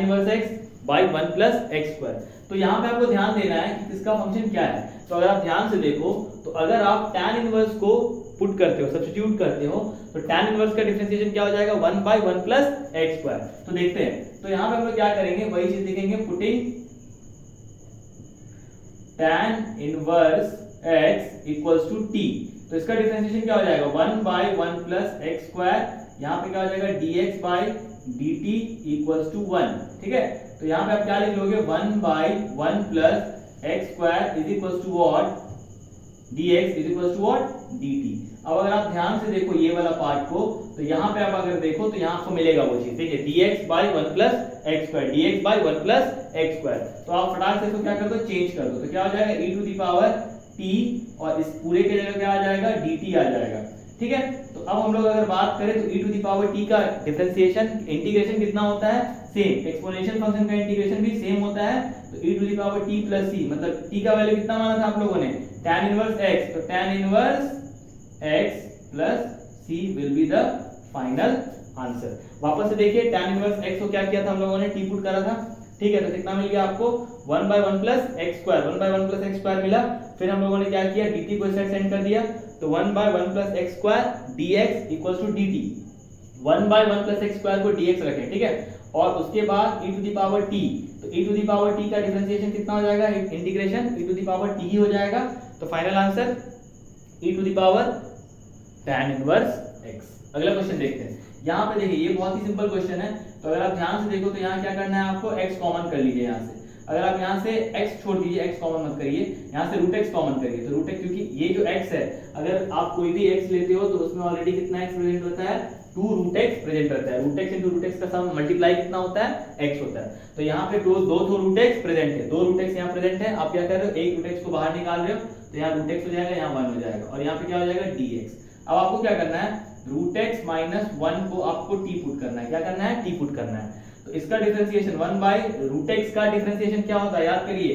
1x/1 + x²। तो यहाँ पे आपको ध्यान देना है कि किसका फंक्शन क्या है। तो अगर आप ध्यान से देखो तो अगर आप tan इनवर्स को पुट करते हो, सब्स्टिट्यूट करते हो, तो tan इनवर्स का डिफरेंशिएशन क्या हो जाएगा, 1/1 + x²। तो देखते हैं, तो यहाँ पे हम लोग क्या करेंगे, वही चीज लिखेंगे, putting tan inverse x = t, तो इसका डिफरेंशिएशन क्या हो जाएगा, 1/1 + x², यहाँ पे क्या हो जाएगा, dx/dt = 1, ठीक है। तो यहाँ पे आप क्या लिख लोगे, 1/1 + x² = what, dx = what, dt। अब अगर आप ध्यान से देखो ये वाला पार्ट को, तो यहाँ पे आप अगर देखो तो यहाँ आपको मिलेगा वो चीज, देखिए dx/1 + x², dx/1 + x², तो आप फटाक से इसको क्या कर दो, चेंज कर दो, तो क्या हो जाएगा, e⁻t, और इस पूरे के जगह क्या आ जाएगा, dt आ जाएगा, ठीक है। तो अब हम लोग अगर बात करें तो e⁻t का डिफरेंशिएशन, इंटीग्रेशन कितना होता है, सेम, एक्सपोनेंशियल फंक्शन का इंटीग्रेशन भी सेम होता है, तो e⁻t + c, मतलब t का वैल्यू कितना माना था आप लोगों ने, tan इनवर्स x, तो tan inverse x + c will be the final answer. वापस से देखिए, tan इनवर्स x को क्या किया था हम लोगों ने, t पुट करा था, ठीक है। तो कितना मिल गया आपको, 1/1 + x², 1/1 + x² मिला, फिर हम लोगों ने क्या किया, dt को इस साइड सेंड कर दिया, तो 1/1 + x² dx = dt, 1/1 + x² को dx रखें, ठीक है, और उसके बाद e to the power t, तो e to the power t का डिफरेंशिएशन कितना हो जाएगा, integration e to the power t ही हो जाएगा। तो final answer e to the power tan inverse x। अगला क्वेश्चन देखते हैं। यहाँ पे देखिए ये बहुत ही सिंपल क्वेश्चन है, तो अगर आप ध्यान से देखो तो यहाँ क्या करना है आपको, x कॉमन कर लीजिए यहाँ से। अगर आप यहाँ से x छोड़ दीजिए, x कॉमन मत करिए, यहाँ से रूट x कॉमन करिए, तो रूट x, क्योंकि ये जो x है अगर आप कोई भी x लेते हो तो उसमें ऑलरेडी कितना x प्रेजेंट होता है, 2 रूट x प्रेजेंट रहता है। Root x into root x का सम मल्टीप्लाई कितना होता है, x होता है। तो यहाँ पे दो रूट x प्रेजेंट है, 2 रूट x यहाँ प्रेजेंट है। आप क्या कर रहे हो, एक रूट x को बाहर निकाल रहे हो, तो यहाँ रूट x हो जाएगा, यहाँ 1 हो जाएगा, और यहाँ पे क्या हो जाएगा dx। अब आपको क्या करना है, रूट x माइनस 1 को आपको t पुट करना है। क्या करना है, t पुट करना है। तो इसका डिफरेंशिएशन 1 बाय रूट x का डिफरेंशिएशन क्या होता है, याद करिए।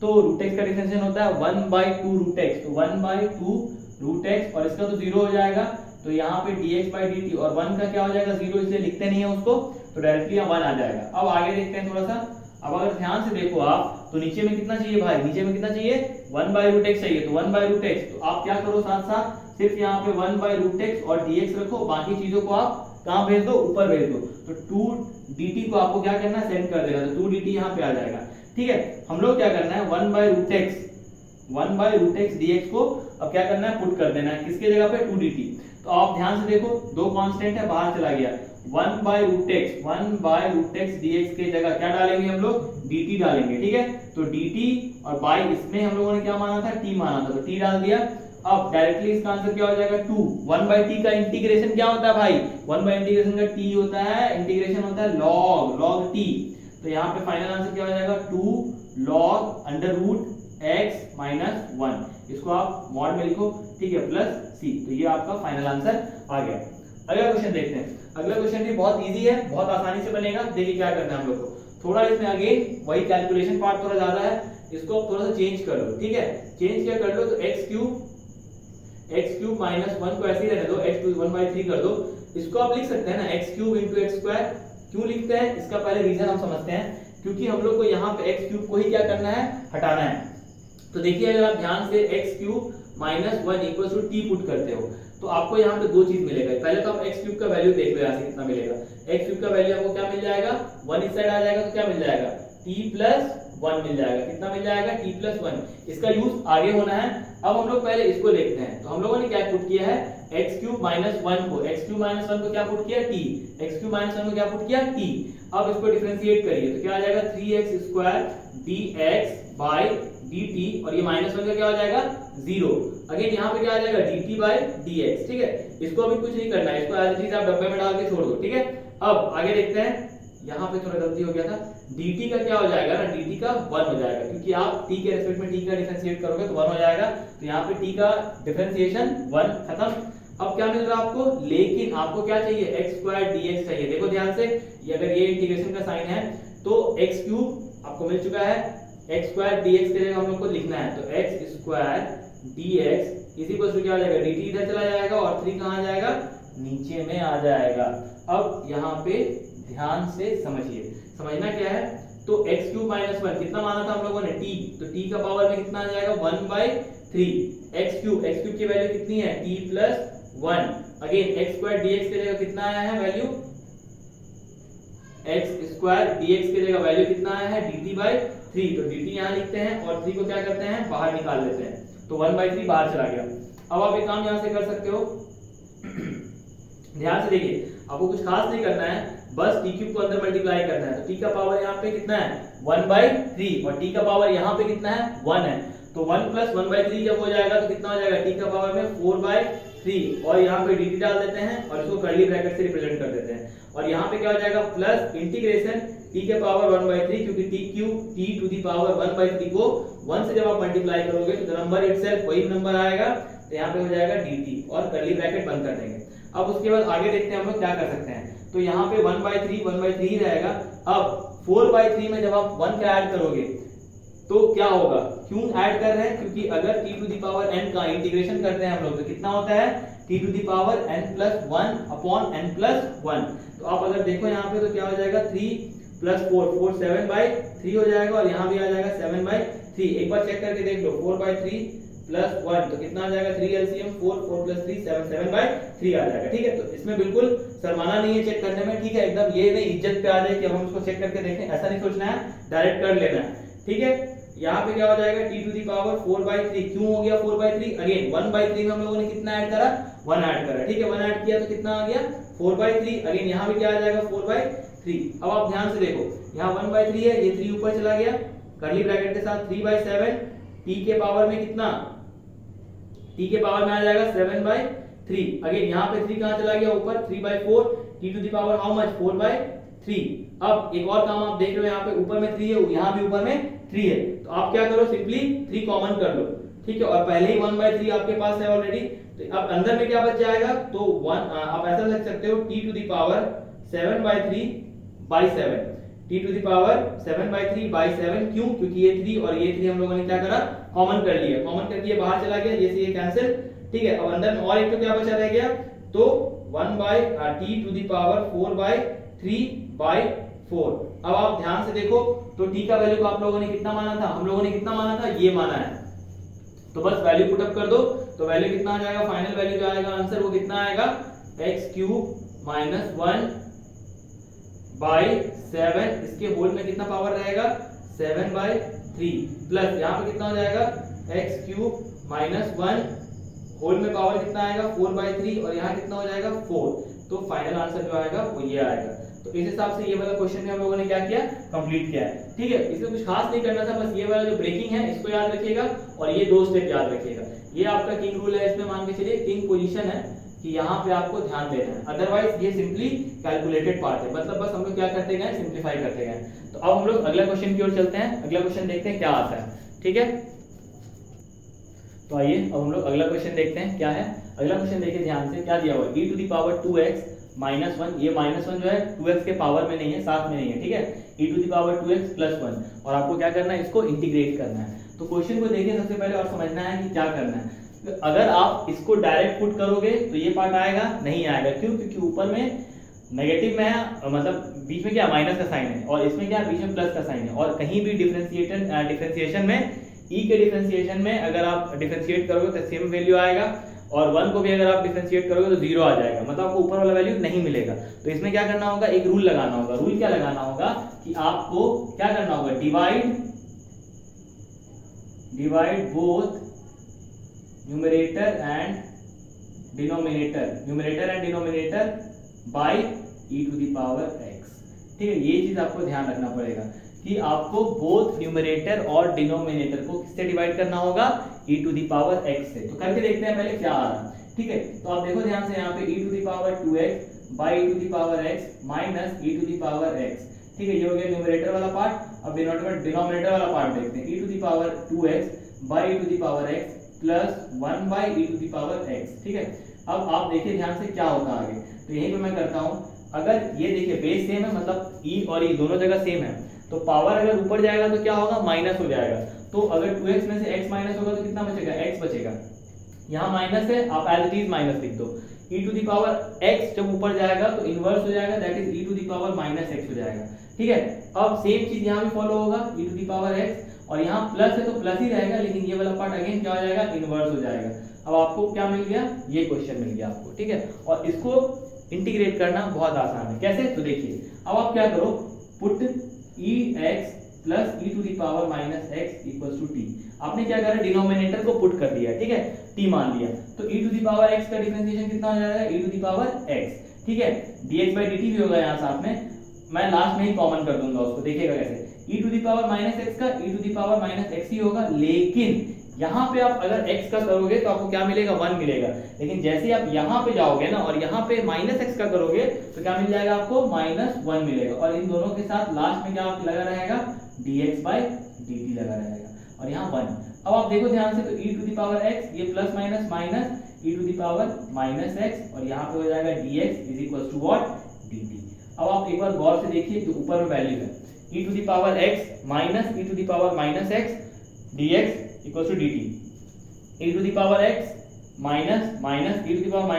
तो रूट x का डिफरेंशिएशन होता है 1 बाय 2 रूट x, तो 1 बाय 2 रूट x, और इसका तो 0 हो जाएगा, तो यहाँ पे dx बाय dt, और 1 का क्या हो जाएगा 0, इसलिए लिखते नहीं है उसको, तो डायरेक्टली यहाँ 1 आ जाएगा। अब आगे देखते हैं थोड़ा सा। अब अगर ध्यान से देखो आप, तो नीचे में कितना चाहिए भाई, नीचे में कितना चाहिए, 1 बाय रूट x चाहिए, तो 1 बाय रूट x, तो आप क्या करो साथ साथ सिर्फ यहाँ पे 1 बाय रूट x और dx रखो, बाकी चीजों को आप कहाँ भेज दो, ऊपर भेज दो। तो 2 dt को आपको क्या करना है, सेंड कर देना, तो 2 dt यहाँ पे आ जाएगा। ठीक है, हम लोग क्या करना है, 1 बाय रूट x dx को अब क्या करना है, पुट कर देना है, किसके जगह पे, 2 dt। तो आप ध्यान से देखो, दो कांस्टेंट है, बाहर चला गया, 1 बाय रूट x dx के जगह क्या डालेंगे हम लोग, dt डालेंगे। ठीक है, तो dt और बाय, इसमें हम लोगों ने क्या माना था, t माना था, तो t डाल दिया। अब डायरेक्टली इसका आंसर क्या हो जाएगा, 2। 1 बाय t का इंटीग्रेशन क्या होता है भाई, 1 बाय इंटीग्रेशन का t होता है, इंटीग्रेशन होता है log t। तो यहाँ पे फाइनल आंसर क्या हो जाएगा, 2 log under root x minus 1, इसको आप मॉड में लिखो, ठीक है, प्लस c। तो ये आपका फाइनल आंसर आ गया। अगला क्वेश्चन देखते हैं। अगला क्वेश्चन भी बहुत इजी है, बहुत आसानी से बनेगा। देखिए क्या करना है हम लोग को, थोड़ा इसमें अगेन वही कैलकुलेशन पार्ट थोड़ा ज्यादा है, इसको आप थोड़ा सा चेंज कर लो। ठीक है, चेंज क्या कर लो, तो x क्यूब माइनस 1 को ऐसे ही रहने दो, x टू 1 बाय 3 कर दो। इसको आप लिख सकते हैं ना, x cube into x square. क्यों लिखते हैं, इसका पहले रीजन हम समझते हैं, क्योंकि हम लोग को यहाँ पे x क्यूब को ही क्या करना है, हटाना है। तो देखिए अगर आप ध्यान से x cube minus 1 equal to t put करते हो, तो आपको यहाँ पे दो चीज मिलेगा। पहले तो आप x क्यूब का वैल्यू देख लो, यहाँ से कितना मिलेगा, x क्यूब का वैल्यू आपको क्या मिल जाएगा, 1 इस साइड आ जाएगा, तो क्या मिल जाएगा, t प्लस 1 मिल जाएगा। कितना मिल जाएगा, t प्लस 1। इसका यूज आगे होना है। अब हम लोग पहले इसको देखते हैं। तो हम लोगों ने क्या पुट किया है, x क्यूब माइनस 1 को, x क्यूब माइनस 1 को क्या पुट किया, t, x क्यूब माइनस 1 को क्या पुट किया, t। अब इसको डिफरेंशिएट करिए, तो क्या आ जाएगा, 3x square dx by dt, और ये माइनस 1 का क्या हो जाएगा, 0। अगेन यहाँ पे क्या आ जाएगा, dt बाय dx। ठीक है, इसको अभी कुछ नहीं करना है, इसको एज इट इज आप डब्बे में डाल के छोड़ दो। ठीक है, अब आगे देखते हैं। यहाँ पे थोड़ा गलती हो गया था, dt का क्या हो जाएगा ना, dt का 1 हो जाएगा, क्योंकि आप t के रेस्पेक्ट में t का डिफरेंशिएट करोगे तो 1 हो जाएगा। तो यहाँ पे t का डिफरेंशिएशन 1 खत्म। अब क्या मिल रहा है आपको, लेकिन आपको क्या चाहिए, x स्क्वायर dx चाहिए। देखो ध्यान से, ये अगर ये इंटीग्रेशन का साइन है तो x क्यूब आपको मिल चुका है, x स्क्वायर dx के जगह हम लोग को लिखना है, तो x square dx is equal to क्या हो जाएगा, dt इधर चला जाएगा और 3 कहाँ आ जाएगा, नीचे में आ जाएगा। अब यहाँ पे ध्यान से समझिए, समझना क्या है, तो x क्यूब माइनस 1 कितना माना था हम लोगों ने, t, तो t का पावर में कितना आ जाएगा, 1 बाय 3। x क्यूब की वैल्यू कितनी है, t plus 1। Again x square dx के जगह कितना आया है वैल्यू, x स्क्वायर dx के जगह वैल्यू कितना आया है, dt बाय 3। तो dt यहाँ लिखते हैं और 3 को क्या करते हैं, बाहर निकाल लेते हैं, तो 1 बाय 3 बाहर चला गया। अब आप एक काम यहाँ से कर सकते हो, ध्यान से देखिए, आपको कुछ खास नहीं करना है, बस t क्यूब को अंदर मल्टीप्लाई करना है। तो t का पावर यहाँ पे कितना है, 1 बाय 3, और t का पावर यहाँ पे कितना है, 1 है। तो 1 प्लस 1 बाय 3 जब हो जाएगा तो कितना हो जाएगा, t का पावर में 4 बाय 3, और यहाँ पे dt डाल देते हैं और इसको कर्ली ब्रैकेट से रिप्रेजेंट कर देते हैं, और यहाँ पे क्या हो जाएगा, प्लस इंटीग्रेशन t के पावर 1 बाय 3, क्योंकि t cube t to the power 1 by 3 को 1 से जब आप मल्टीप्लाई करोगे तो नंबर इटसेल्फ वही नंबर आएगा, तो यहाँ पे हो जाएगा dt, और कर्ली ब्रैकेट बंद कर देंगे। अब उसके बाद आगे देखते हैं हम लोग क्या कर सकते हैं। तो यहाँ पे 1 बाय 3 रहेगा। अब 4 बाय 3 में जब आप 1 का ऐड करोगे तो क्या होगा, क्यों ऐड कर रहे हैं, क्योंकि अगर t to the power n का इंटीग्रेशन करते हैं हम लोग तो कितना होता है, t to the power n plus 1 upon n plus 1। तो आप अगर देखो यहाँ पे तो क्या हो जाएगा, 3 प्लस 4 7 बाय 3 हो जाएगा, और यहाँ भी आ जाएगा 7 बाय 3। एक बार चेक करके देख लो, 4 बाय 3 प्लस 1 तो कितना आ जाएगा 3 एलसीएम 4 4 प्लस 3 7 7/3 आ जाएगा। ठीक है, तो इसमें बिल्कुल शर्माना नहीं है चेक करने में। ठीक है, एकदम ये नहीं इज्जत पे आ जाए कि हम इसको चेक करके देखें, ऐसा नहीं सोचना है, डायरेक्ट कर लेना है। ठीक है, यहाँ पे क्या हो जाएगा t टू दी पावर 4/3। क्यों हो गया 4/3? अगेन 1/3 में हम लोगों ने कितना ऐड करा, 1 ऐड करा। ठीक है, 1 ऐड किया तो कितना आ गया 4/3। अगेन यहाँ पे क्या आ जाएगा 4/3। अब आप ध्यान से देखो, यहाँ 1/3 है, ये 3 ऊपर चला गया कर्ली ब्रैकेट के साथ, 3/7 t के पावर में कितना, t के पावर में आ जाएगा 7/3। अगेन यहाँ पे 3 कहाँ चला गया ऊपर, 3/4 t to the power how much 4/3। अब एक और काम आप देख रहे हो, यहाँ पे ऊपर में 3 है, यहाँ भी ऊपर में 3 है, तो आप क्या करो सिंपली 3 कॉमन कर लो। ठीक है, और पहले ही 1/3 आपके पास है ऑलरेडी, तो अब अंदर में क्या बच जाएगा, तो 1 आप ऐसा लिख सकते हो t to the power 7/3/7, t to the power 7/3/7। क्यों? क्योंकि ये 3 और ये 3 हम लोगों ने क्या करा, कॉमन कर लिया, कॉमन करके ये बाहर चला गया, जैसे ये कैंसिल। ठीक है, अब अंदर में और एक तो क्या बचा रह गया, तो 1/t टू दी पावर 4/3/4। अब आप ध्यान से देखो, तो t का वैल्यू को आप लोगों ने कितना माना था, हम लोगों ने कितना माना था, ये माना है, तो बस वैल्यू पुट अप कर दो, तो वैल्यू कितना आ जाएगा, फाइनल वैल्यू जो आएगा आंसर वो कितना आएगा, x³ - 1/7। इसके होल में कितना पावर रहेगा 7/3 प्लस यहाँ पे कितना हो जाएगा x³ - 1 होल में पावर कितना आएगा 4/3 और यहाँ कितना हो जाएगा 4। तो फाइनल आंसर जो आएगा वो ये आएगा। तो इस हिसाब से ये वाला क्वेश्चन में हम लोगों ने क्या किया, कंप्लीट किया है। ठीक है, इसमें कुछ खास नहीं करना था, बस ये वाला जो ब्रेकिंग है इसको याद रखिएगा और ये 2 स्टेप याद रखिएगा। ये आपका किंग रूल है, इसमें मान के चलिए किंग पोजीशन है कि यहाँ पे आपको ध्यान देना है, अदरवाइज ये सिंपली कैलकुलेटेड पार्ट है, मतलब बस हम लोग क्या करते गए, सिंप्लीफाई करते गए। तो अब हम लोग अगला क्वेश्चन की ओर चलते हैं, अगला क्वेश्चन देखते हैं क्या आता है। ठीक है, तो आइए अब हम लोग अगला क्वेश्चन देखते हैं क्या है। अगला क्वेश्चन देखिए ध्यान से, क्या दिया हुआ है, e to the power 2x - 1। ये -1 जो है 2x के पावर में नहीं है, साथ में नहीं है। ठीक है, e to the power 2x + 1 और आपको क्या करना है, इसको इंटीग्रेट करना है। तो क्वेश्चन को देखिए सबसे पहले और समझना है कि क्या करना है। अगर आप इसको डायरेक्ट पुट करोगे तो ये पार्ट आएगा नहीं आएगा, क्यों? क्योंकि ऊपर में नेगेटिव में है, मतलब बीच में क्या माइनस का साइन है और इसमें क्या बीच में प्लस का साइन है, और कहीं भी डिफरेंशिएशन में e के डिफरेंशिएशन में अगर आप डिफरेंशिएट करोगे तो सेम वैल्यू आएगा और 1 को भी अगर आप डिफरेंशिएट करोगे तो 0 आ जाएगा, मतलब आपको ऊपर वाला वैल्यू नहीं मिलेगा। तो इसमें क्या करना होगा, एक रूल लगाना होगा। रूल क्या लगाना होगा कि आपको क्या करना होगा, divide both numerator and denominator by e to the power x। ठीक है, ये चीज आपको ध्यान रखना पड़ेगा कि आपको बोथ न्यूमरेटर और डिनोमिनेटर को किससे डिवाइड करना होगा, e to the power x से। तो करके देखते हैं पहले क्या आ रहा है। ठीक है, तो आप देखो ध्यान से, यहाँ पे e to the power 2x by e to the power x minus e to the power x। ठीक है, ये हो गया न्यूमरेटर वाला पार्ट। अब डिनोमिनेटर वाला पार्ट देखते हैं, e to the power 2x by e to the power x plus 1 by e to the power x। ठीक है, अब आप देखिए ध्यान से क्या होगा आगे, तो यहीं पे मैं करता हूँ। अगर ये देखिए बेस सेम है, मतलब e और e दोनों जगह सेम है, तो पावर अगर ऊपर जाएगा तो क्या होगा, माइनस हो जाएगा। तो अगर 2x में से x माइनस होगा तो कितना बचेगा, x बचेगा। यहाँ माइनस है, आप एज इट इज माइनस लिख दो। e to the power x जब ऊपर जाएगा तो इनवर्स हो जाएगा, that is e to the power -x हो जाएगा। ठीक है, अब सेम चीज यहाँ भी फॉलो होगा, e to the power x, और यहाँ प्लस है तो प्लस ही रहेगा, लेकिन ये वाला पार्ट अगेन क्या हो जाएगा, इनवर्स हो जाएगा। अब आपको क्या मिल गया, ये क्वेश्चन मिल गया आपको। ठीक है, और इसको इंटीग्रेट करना बहुत आसान है। कैसे, तो देखिए अब आप क्या करो, put ex plus e to the power -x equals to t। आपने क्या करा, डिनोमिनेटर को पुट कर दिया। ठीक है, t मान लिया, तो e to the power x का डिफरेंशिएशन कितना हो जाएगा, e to the power x। ठीक है, dx/dt भी होगा यहाँ साथ में, मैं लास्ट में ही कॉमन कर दूंगा उसको, देखिएगा कैसे। e to the power -x का e to the power -x ही होगा, लेकिन यहाँ पे आप अगर x का करोगे तो आपको क्या मिलेगा, 1 मिलेगा। लेकिन जैसे आप यहाँ पे जाओगे ना और यहाँ पे -x का करोगे तो क्या मिल जाएगा आपको, -1 मिलेगा, और इन दोनों के साथ लास्ट में क्या लगा रहेगा, dx/dt लगा रहेगा, और यहाँ 1। अब आप देखो ध्यान से, तो e to the power x, ये plus minus minus e to the power -x, और यहाँ पे हो जाएगा dx is equal to what, dt। अब आप एक बार गौर से देखिए, जो ऊपर में वैल्यू है e to the power x minus e to the power -x dx equals to dt, e to the power x minus e to the power -x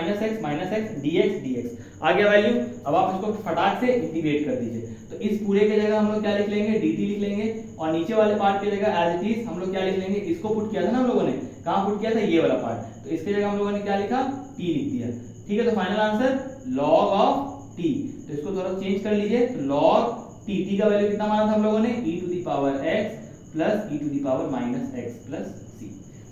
dx आ गया वैल्यू। अब आप इसको फटाक से इंटीग्रेट कर दीजिए, तो इस पूरे के जगह हम लोग क्या लिख लेंगे, dt लिख लेंगे, और नीचे वाले पार्ट की जगह एज इट इज हम लोग क्या लिख लेंगे, इसको पुट किया था ना हम लोगों ने, कहाँ पुट किया था, ये वाला पार्ट, तो इसके जगह हम लोगों ने क्या लिखा, t लिख दिया। ठीक है, तो final answer log of t, तो इसको थोड़ा चेंज कर लीजिए, तो log t का वैल्यू कितना माना था हम लोगों ने, e to the power x plus e to the power minus x plus c।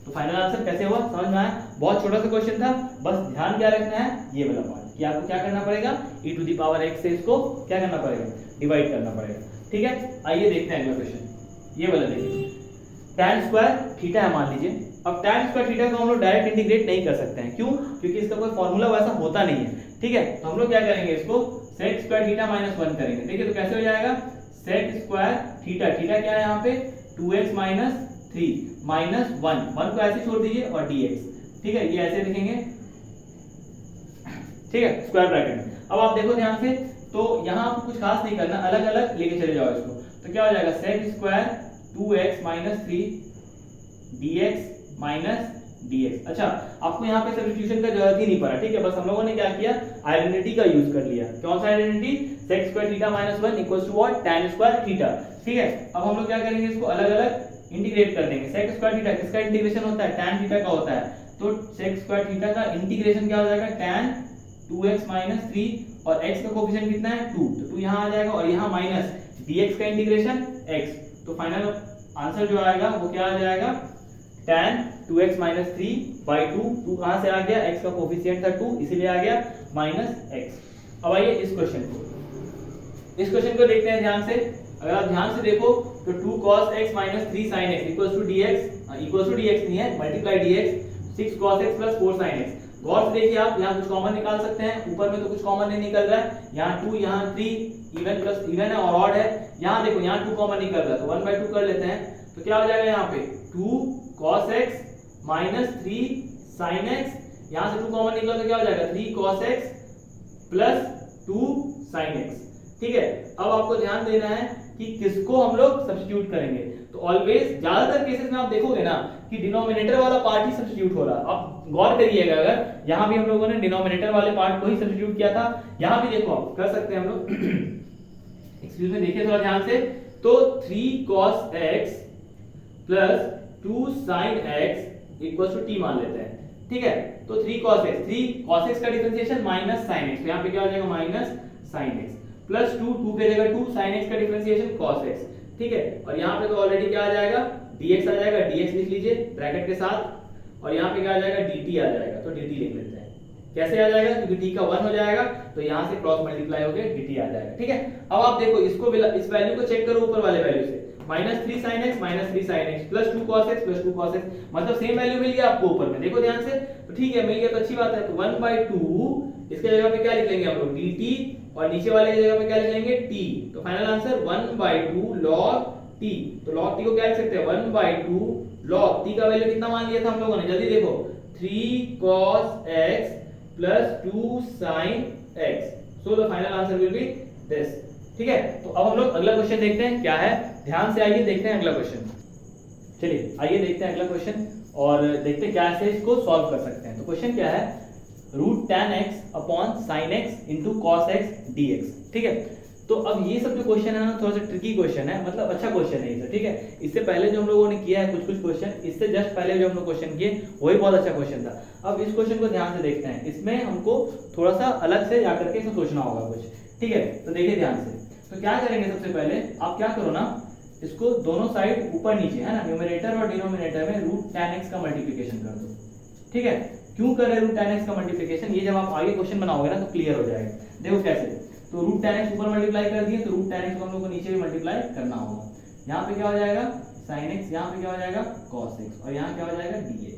तो फाइनल आंसर कैसे हुआ, समझ में आया, बहुत छोटा सा क्वेश्चन था, बस ध्यान क्या रखना है, ये वाला पार्ट कि आपको क्या करना पड़ेगा, e to the power x से इसको क्या करना पड़ेगा, डिवाइड करना पड़ेगा। ठीक है, आइए देखते हैं अगला क्वेश्चन, ये वाला देखिए, tan स्क्वायर थीटा है मान लीजिए। अब tan स्क्वायर थीटा को हम लोग डायरेक्ट इंटीग्रेट नहीं कर सकते हैं, क्यों, क्योंकि इसका कोई फॉर्मूला वैसा होता नहीं है। ठीक है, तो हम लोग क्या करेंगे, इसको sec स्क्वायर थीटा माइनस 1 करेंगे। ठीक है, तो कैसे हो जाएगा, sec स्क्वायर थीटा, थीटा क्या है यहाँ पे 2x माइनस 3 माइनस 1 को ऐसे छोड़ दीजिए और dx। ठीक है, ये ऐसे लिखेंगे, ठीक है, स्क्वायर ब्रैकेट में। अब आप देखो ध्यान से, तो यहाँ आपको कुछ खास नहीं करना, अलग अलग लेके चले जाओ इसको, तो क्या हो जाएगा, sec square 2x minus 3 dx minus dx। अच्छा, आपको यहाँ पे सब्स्टिट्यूशन का जरूरत ही नहीं पड़ा। ठीक है, बस हम लोगों ने क्या किया, आइडेंटिटी का यूज कर लिया। कौन सा identity, sec square theta minus 1 equals to what, tan square theta. ठीक है, अब हम लोग क्या करेंगे, इसको अलग अलग इंटीग्रेट कर देंगे। sec स्क्वायर थीटा किसका इंटीग्रेशन होता है, tan थीटा का होता है, तो sec स्क्वायर थीटा का इंटीग्रेशन क्या हो जाएगा, tan 2x माइनस 3 और x का कोफिशिएंट कितना है 2, तो 2 यहाँ आ जाएगा और यहाँ माइनस dx का इंटीग्रेशन x, तो फाइनल आंसर जो आएगा वो क्या आ जाएगा, tan 2x माइनस 3 बाई 2 कहाँ से आ गया, x का कोफिशिएंट था 2 इसीलिए आ गया माइनस x। अब आइए इस क्वेश्चन को देखते हैं ध्यान से। अगर आप ध्यान से देखो तो 2 cos x minus 3 sin x equals to dx नहीं है, multiply dx 6 cos x plus 4 sin x। गौर से देखिए आप, यहाँ कुछ कॉमन निकाल सकते हैं, ऊपर में तो कुछ कॉमन नहीं निकल रहा है, यहाँ 2 यहाँ 3, इवन प्लस इवन है और ऑड है, यहाँ देखो यहाँ 2 कॉमन निकल रहा है, तो 1/2 कर लेते हैं, तो क्या हो जाएगा यहाँ पे 2 cos x minus 3 sin x, यहाँ से 2 कॉमन निकला तो क्या हो जाएगा 3 cos x plus 2 sin x। ठीक है, अब आपको ध्यान देना है कि किसको हम लोग सब्स्टिट्यूट करेंगे, तो ऑलवेज ज्यादातर केसेस में आप देखोगे ना कि डिनोमिनेटर वाला पार्ट ही सब्स्टिट्यूट हो रहा है। आप गौर करिएगा, अगर यहाँ भी हम लोगों ने डिनोमिनेटर वाले पार्ट को ही सब्स्टिट्यूट किया था, यहाँ भी देखो आप कर सकते हैं हम लोग एक्सक्यूज मी, देखिए थोड़ा ध्यान से, तो 3 cos x plus 2 sin x equals to t मान लेते हैं। ठीक है, तो 3 cos x का डिफरेंशिएशन माइनस sin x, तो यहाँ पे क्या हो जाएगा माइनस sin x प्लस 2 के जगह 2 sin x का डिफरेंशिएशन cos x। ठीक है, और यहाँ पे तो ऑलरेडी क्या आ जाएगा, dx आ जाएगा, dx लिख लीजिए ब्रैकेट के साथ, और यहाँ पे क्या आ जाएगा dt आ जाएगा, तो dt लिख लेते हैं। कैसे आ जाएगा, क्योंकि t का 1 हो जाएगा तो यहाँ से क्रॉस मल्टीप्लाई होके dt आ जाएगा। ठीक है, अब आप देखो इसको इस वैल्यू को चेक करो ऊपर वाले वैल्यू से, minus 3 sin x minus 3 sin x plus 2 cos x plus 2 cos x, मतलब सेम वैल्यू मिल गया आपको ऊपर में, देखो ध्यान से, तो ठीक है मिल गया तो अच्छी बात है। तो 1/2 इसके जगह पे क्या लिख लेंगे हम लोग dt, और नीचे वाले की जगह पे क्या लिख लेंगे t, तो फाइनल आंसर 1/2 log t, तो log t को क्या लिख सकते हैं 1/2 log t का वैल्यू कितना मान लिया था हम लोगों ने, जल्दी देखो 3 cos x plus 2 sin x, so the final answer will be this. ठीक है, तो अब हम लोग अगला क्वेश्चन देखते हैं क्या है, ध्यान से आइए देखते हैं अगला क्वेश्चन। चलिए आइए देखते हैं अगला क्वेश्चन और देखते हैं क्या से इसको सॉल्व कर सकते हैं। तो क्वेश्चन क्या है, root tan x upon sin x into cos x dx। ठीक है, तो अब ये सब जो क्वेश्चन है ना थोड़ा सा ट्रिकी क्वेश्चन है, मतलब अच्छा क्वेश्चन है ये। ठीक है, इससे पहले जो हम लोगों ने किया है कुछ क्वेश्चन, इससे जस्ट पहले जो हम लोग क्वेश्चन किए वही बहुत अच्छा क्वेश्चन था। अब इस क्वेश्चन को ध्यान से देखते हैं, इसमें हमको थोड़ा सा अलग से जाकर के सोचना होगा कुछ। ठीक है, तो देखिए ध्यान से, तो क्या करेंगे, सबसे पहले आप क्या करो ना, इसको दोनों साइड ऊपर नीचे है ना, न्यूमरेटर और डिनोमिनेटर में रूट tan x का मल्टीप्लिकेशन कर दो। ठीक है, क्यों कर रहे हैं रूट tan x का मल्टीप्लिकेशन, ये जब आप आगे क्वेश्चन बनाओगे ना तो क्लियर हो जाएगा। देखो कैसे, तो रूट tan x ऊपर मल्टीप्लाई कर दिए, तो रूट tan x को हम लोग को नीचे भी मल्टीप्लाई करना होगा। यहाँ पे क्या हो जाएगा sin x, यहाँ पे क्या हो जाएगा cos x, और यहाँ क्या हो जाएगा dx।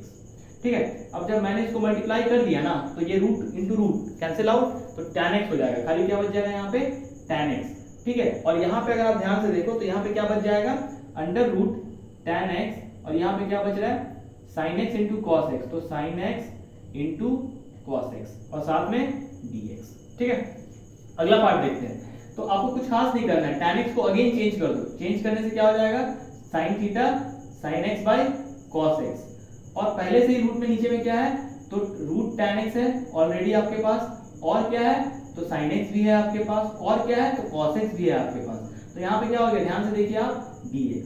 ठीक है, अब जब मैंने इसको मल्टीप्लाई कर दिया ना, तो ये root into root cancel out, तो tan x हो जाएगा, खाली क्या बच जाएगा यहाँ पे tan x। ठीक है, और यहाँ पे अगर आप ध्यान से देखो तो यहाँ पे क्या बच जाएगा अंडर रूट tan x, और यहाँ पे क्या बच रहा है sin x into cos x, तो sin x into cos x और साथ में dx। ठीक है, अगला पार्ट देखते हैं। तो आपको कुछ खास नहीं करना है, tan x को अगेन चेंज कर दो, चेंज करने से क्या हो जाएगा sin theta sin x by cos x, और पहले से ही रूट में नीचे में क्या है, तो रूट tan x है ऑलरेडी आपके पास, और क्या है तो sin x भी है आपके पास, और क्या है तो cos x भी है आपके पास, तो यहाँ पे क्या हो गया ध्यान से देखिए आप dx।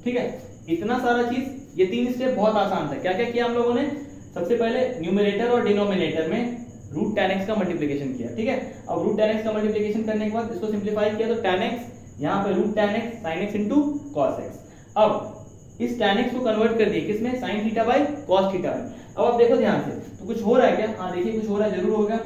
ठीक है, इतना सारा चीज, ये 3 स्टेप बहुत आसान था। क्या क्या किया हम लोगों ने? सबसे पहले न्यूमरेटर और डिनोमिनेटर में रूट tan x का मल्टीप्लिकेशन किया, ठीक है। अब रूट tan x का मल्टीप्लिकेशन करने के बाद इसको सिंप्लीफाई किया तो tan x यहाँ पे root tan x sin x into cos x। अब इस tan x को कन्वर्ट कर दिए किसमें? sin theta by cos theta में। अब आप देखो ध्यान से, तो कुछ हो रहा है क्या? हाँ देखिए कुछ हो रहा है, जरूर होगा।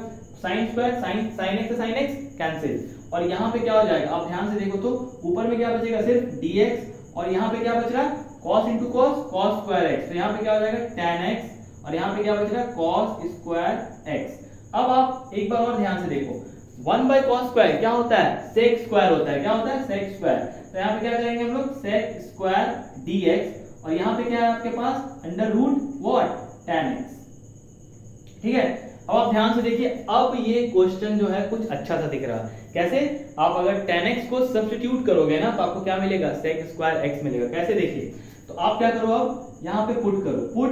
sin स्क्वायर sin x से sin x कैंसिल, और यहाँ पे क्या हो जाएगा? आप ध्यान से देखो तो ऊपर में क्या बचेगा? सिर्फ dx, और यहाँ पे क्या बच रहा है? cos into cos square x। तो यहाँ पे क्या हो जाएगा? tan x, और यहाँ पे क्या बच रहा है? cos square x। अब आप एक बार और ध्यान से देखो, 1 बाई cos स्क्वायर क्या होता है? sec स्क्वायर होता है। क्या होता है? sec square. तो यहाँ पे क्या करेंगे हम लोग? sec स्क्वायर dx, और यहाँ पे क्या है आपके पास? Under root what? tan x, ठीक है। अब आप ध्यान से देखिए, अब ये क्वेश्चन जो है कुछ अच्छा सा दिख रहा है। कैसे? आप अगर tan x को सब्स्टिट्यूट करोगे ना तो आपको क्या मिलेगा? sec स्क्वायर x मिलेगा। कैसे? देखिए, तो आप क्या करो, अब यहाँ पे पुट करो, put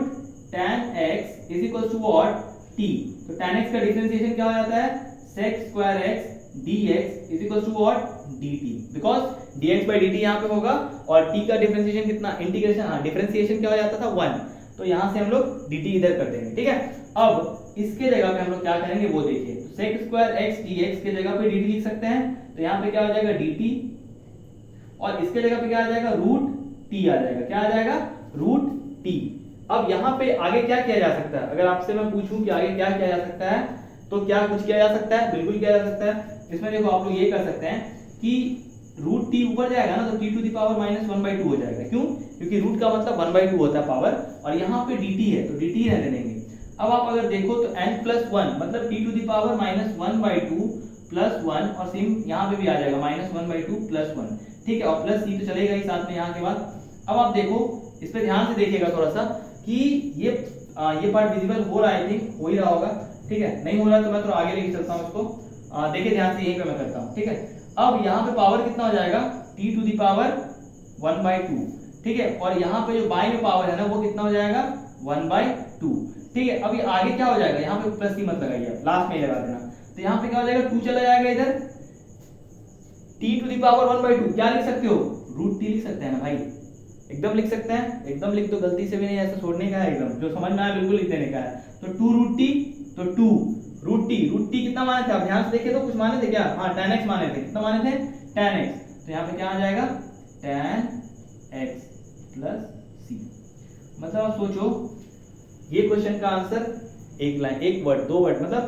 tan x is equal to what? t। तो tan x का डिफरेंशिएशन क्या हो जाता है? sec square x dx is equal to what? dt, because dx by dt यहाँ पे होगा, और t का डिफरेंशिएशन कितना? इंटीग्रेशन, हाँ डिफरेंशिएशन क्या हो जाता था? 1। तो यहाँ से हम लोग dt इधर कर देंगे, ठीक है। अब इसके जगह पे हम लोग क्या करेंगे वो देखिए, तो sec स्क्वायर x dx के जगह पे dt लिख सकते हैं। तो यहाँ पे क्या हो जाएगा? dt, और इसके जगह पे क्या आ जाएगा? रूट t आ जाएगा। क्या आ जाएगा? Root t। अब यहाँ पे आगे क्या किया जा सकता है? अगर आपसे मैं पूछूं कि आगे क्या किया जा सकता है, तो क्या कुछ किया जा सकता है? बिल्कुल किया जा सकता है। इसमें देखो आप लोग ये कर सकते हैं कि रूट t ऊपर जाएगा ना तो t to the power minus 1/2 हो जाएगा। क्यों? क्योंकि रूट का मतलब 1/2 होता है पावर, और यहाँ पे dt है तो dt रहने देंगे। अब आप अगर देखो तो n प्लस 1 मतलब t to the power minus 1/2 plus 1, और सेम यहाँ पे भी आ जाएगा माइनस 1/2 प्लस 1, ठीक है। और प्लस c तो चलेगा ही साथ में यहाँ के बाद। अब आप देखो, इस पे ध्यान से देखिएगा थोड़ा सा कि ये पार्ट विजिबल हो रहा है, आई थिंक हो ही रहा होगा, ठीक है। नहीं हो रहा तो मैं थोड़ा आगे लेके चलता हूँ इसको। देखिए ध्यान से, यहीं पे मैं करता हूँ, ठीक है। अब यहाँ पे पावर कितना हो जाएगा? t टू द पावर 1/2, ठीक है। और यहाँ पे जो बाई में पावर है ना वो कितना हो जाएगा? 1/2, ठीक है। अब ये आगे क्या हो जाएगा? यहाँ पे प्लस की मत लगाइए, लास्ट में लगा देना। तो यहाँ पे क्या हो जाएगा? 2 चला जाएगा इधर, t टू द पावर 1/2 क्या लिख सकते हो? रूट t लिख सकते हैं ना भाई, एकदम लिख सकते हैं, एकदम लिख दो, गलती से भी नहीं, ऐसा छोड़ने का है, एकदम जो समझ में आया बिल्कुल लिख देने का है। तो 2 रूट t, तो 2 रूट t कितना माने थे? आप ध्यान से देखिए तो कुछ माने थे क्या? हाँ tan x माने थे। कितना माने थे? tan x। तो यहाँ पे क्या आ जाएगा? tan x plus c। मतलब आप सोचो, ये क्वेश्चन का आंसर एक लाइन, एक वर्ड, 2 वर्ड, मतलब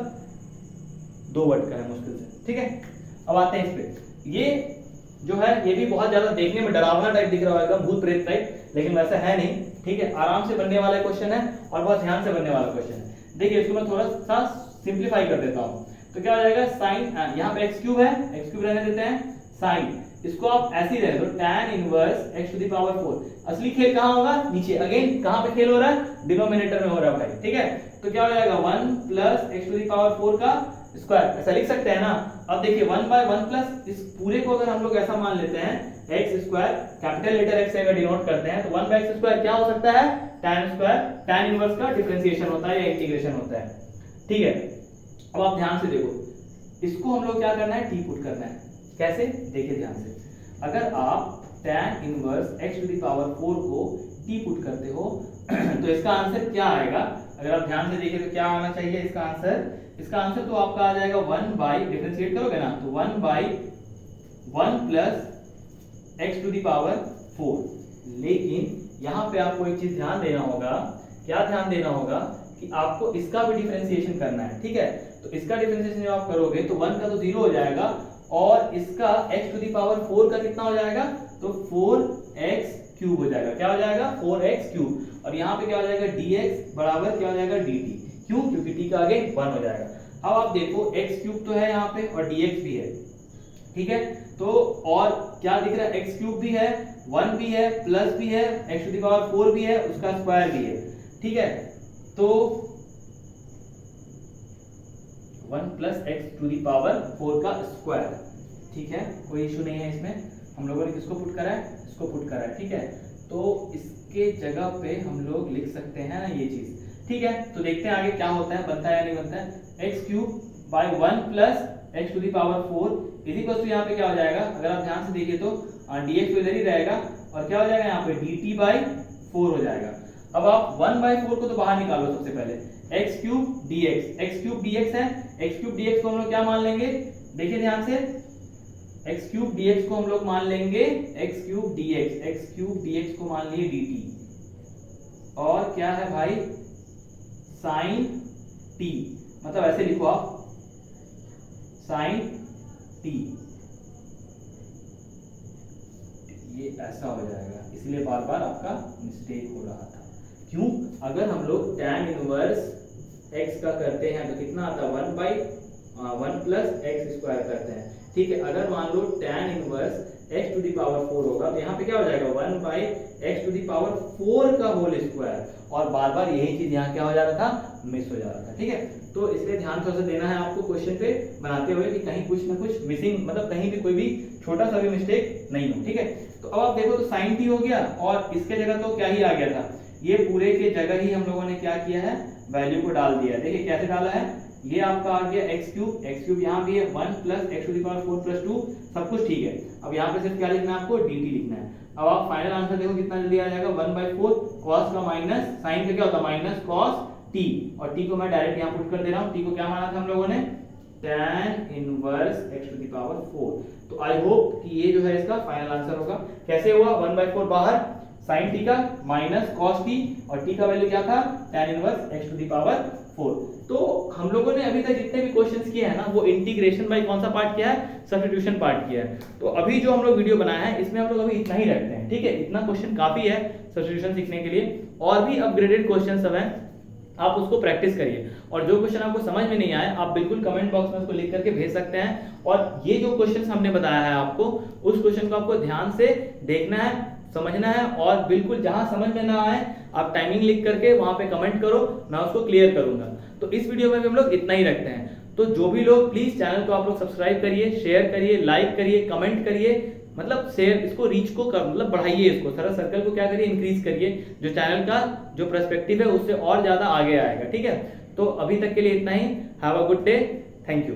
2 वर्ड का है मुश्किल से, ठीक है। अब आते हैं इस पे। ये जो है ये भी बहुत ज्यादा देखने में डरावना टाइप दिख रहा है, एकदम भूत प्रेत टाइप, लेकिन वैसा है नहीं, ठीक है। आराम से बनने वाला क्वेश्चन है और बहुत ध्यान से बनने वाला क्वेश्चन है। देखिए इसको मैं थोड़ा सा सिंप्लीफाई कर देता हूँ। तो क्या हो जाएगा? साइन, यहाँ पे x क्यूब है, x क्यूब रहने देते हैं, साइन इसको आप ऐसे ही रहने दो, tan inverse x to the power 4। असली खेल कहाँ होगा? नीचे। अगेन कहाँ पे खेल हो रहा है? डिनोमिनेटर में हो रहा है भाई, ठीक है। तो क्या हो जाएगा? 1 plus x to the power 4 का स्क्वायर, ऐसा लिख सकते हैं ना। अब देखिए 1/1 प्लस, इस पूरे को अगर हम लोग ऐसा मान लेते हैं x square, capital letter x से अगर डिनोट करते हैं तो 1/x स्क्वायर क्या हो सकता है? tan स्क्वायर, tan इनवर्स का डिफरेंशिएशन होता है या इंटीग्रेशन होता है, ठीक है। अब आप ध्यान से देखो, इसको हम लोग क्या करना है? t पुट करना है। कैसे? देखिए ध्यान से, अगर आप tan inverse x to the power 4 को t पुट करते हो तो इसका आंसर क्या आएगा? अगर आप ध्यान से देखिए तो क्या आना चाहिए इसका आंसर? इसका आंसर तो आपका आ जाएगा 1 बाई, डिफरेंशिएट करोगे ना तो 1/1 plus x to the power 4। लेकिन यहाँ पे आपको एक चीज ध्यान देना होगा। क्या ध्यान देना होगा? कि आपको इसका भी डिफरेंशिएशन करना है, ठीक है। तो इसका डिफरेंशिएशन जब आप करोगे तो 1 का तो 0 हो जाएगा, और इसका x टू द पावर 4 का कितना हो जाएगा? तो 4x क्यूब हो जाएगा। क्या हो जाएगा? 4x cube. और यहाँ पे क्या हो जाएगा? dx बराबर क्या हो जाएगा? dt। क्यों? क्योंकि t का आगे 1 हो जाएगा। अब आप देखो x क्यूब तो है यहाँ पे और dx भी है, ठीक है। तो और क्या दिख रहा है? x क्यूब भी है, 1 भी है, प्लस भी है, x टू द पावर 4 भी है, उसका स्क्वायर भी है, ठीक है। तो 1 plus x to the power 4 का स्क्वायर, ठीक है, कोई इशू नहीं है इसमें। हम लोगों ने किसको पुट करा है? इसको पुट करा है, ठीक है। तो इसके जगह पे हम लोग लिख सकते हैं ना ये चीज, ठीक है। तो देखते हैं आगे क्या होता है, बनता है या नहीं बनता है। x cube by 1 plus x to the power 4 is equal to यहाँ पे क्या हो जाएगा? अगर आप ध्यान से देखिए तो dx तो इधर ही रहेगा, और क्या हो जाएगा यहाँ पे dt/4 हो जाएगा। अब आप 1/4 को तो बाहर निकालो सबसे पहले, x³ dx, x³ dx है, x³ dx को हम लोग क्या मान लेंगे, देखिए ध्यान से, x³ dx को हम लोग मान लेंगे x³ dx, x³ dx को मान लिए dt, और क्या है भाई sin t, मतलब ऐसे लिखो आप sin t, ये ऐसा हो जाएगा, इसलिए बार बार आपका मिस्टेक हो रहा था। क्यों? अगर हम लोग tan इनवर्स x का करते हैं तो कितना आता है 1/1 + x² करते हैं, ठीक है। अगर मान लो tan इनवर्स x⁴ होगा तो यहाँ पे क्या हो जाएगा 1/x⁴ का होल स्क्वायर, और बार बार यही चीज यहाँ क्या हो जा रहा था, मिस हो जा रहा था, ठीक है। तो इसलिए ध्यान थोड़ा सा देना है आपको क्वेश्चन पे बनाते हुए कि कहीं कुछ ना कुछ मिसिंग, मतलब कहीं भी कोई भी छोटा सा भी मिस्टेक नहीं हो, ठीक है। तो अब आप देखो तो sin t हो गया, और इसके जगह तो क्या ही आ गया था, ये पूरे के जगह ही हम लोगों ने क्या किया है, वैल्यू को डाल दिया है। देखिए कैसे डाला है, ये आपका आ गया x³ यहाँ भी है 1 + x⁴ + 2, सब कुछ ठीक है। अब यहाँ पे सिर्फ क्या लिखना है आपको, dt लिखना है। अब आप फाइनल आंसर देखो कितना जल्दी आ जाएगा, 1/4 cos का माइनस साइन का क्या होता है माइनस cos t, और t को मैं डायरेक्ट यहाँ पुट कर दे रहा हूँ। t को क्या माना था हम लोगों ने, tan इनवर्स x⁴। तो आई होप कि ये जो है इसका फाइनल आंसर होगा। कैसे हुआ, 1/4 बाहर, sin t का माइनस cos t, और t का वैल्यू क्या था, tan इनवर्स x⁴। तो हम लोगों ने अभी तक जितने भी क्वेश्चंस किए हैं ना, वो इंटीग्रेशन बाय कौन सा पार्ट किया है, सब्स्टिट्यूशन पार्ट किया है। तो अभी जो हम लोग वीडियो बनाया है इसमें हम लोग अभी इतना ही रखते हैं, ठीक है। इतना क्वेश्चन काफी है सब्स्टिट्यूशन सीखने के लिए, और भी अपग्रेडेड क्वेश्चन सब हैं, आप उसको प्रैक्टिस करिए। और जो क्वेश्चन आपको समझ में नहीं आए आप बिल्कुल कमेंट बॉक्स में उसको लिख करके भेज सकते हैं, और ये जो क्वेश्चन हमने बताया है आपको, उस क्वेश्चन को आपको ध्यान से देखना है, समझना है, और बिल्कुल जहां समझ में ना आए आप टाइमिंग लिख करके वहां पे कमेंट करो, मैं उसको क्लियर करूंगा। तो इस वीडियो में भी हम लोग इतना ही रखते हैं। तो जो भी लोग, प्लीज चैनल को आप लोग सब्सक्राइब करिए, शेयर करिए, लाइक करिए, कमेंट करिए, मतलब शेयर, इसको रीच को कर, मतलब बढ़ाइए, इसको सारा सर्कल को क्या करिए, इंक्रीज करिए, जो चैनल का जो पर्सपेक्टिव है उससे और ज्यादा आगे आएगा, ठीक है। तो अभी तक के लिए इतना ही, have a good day, thank you.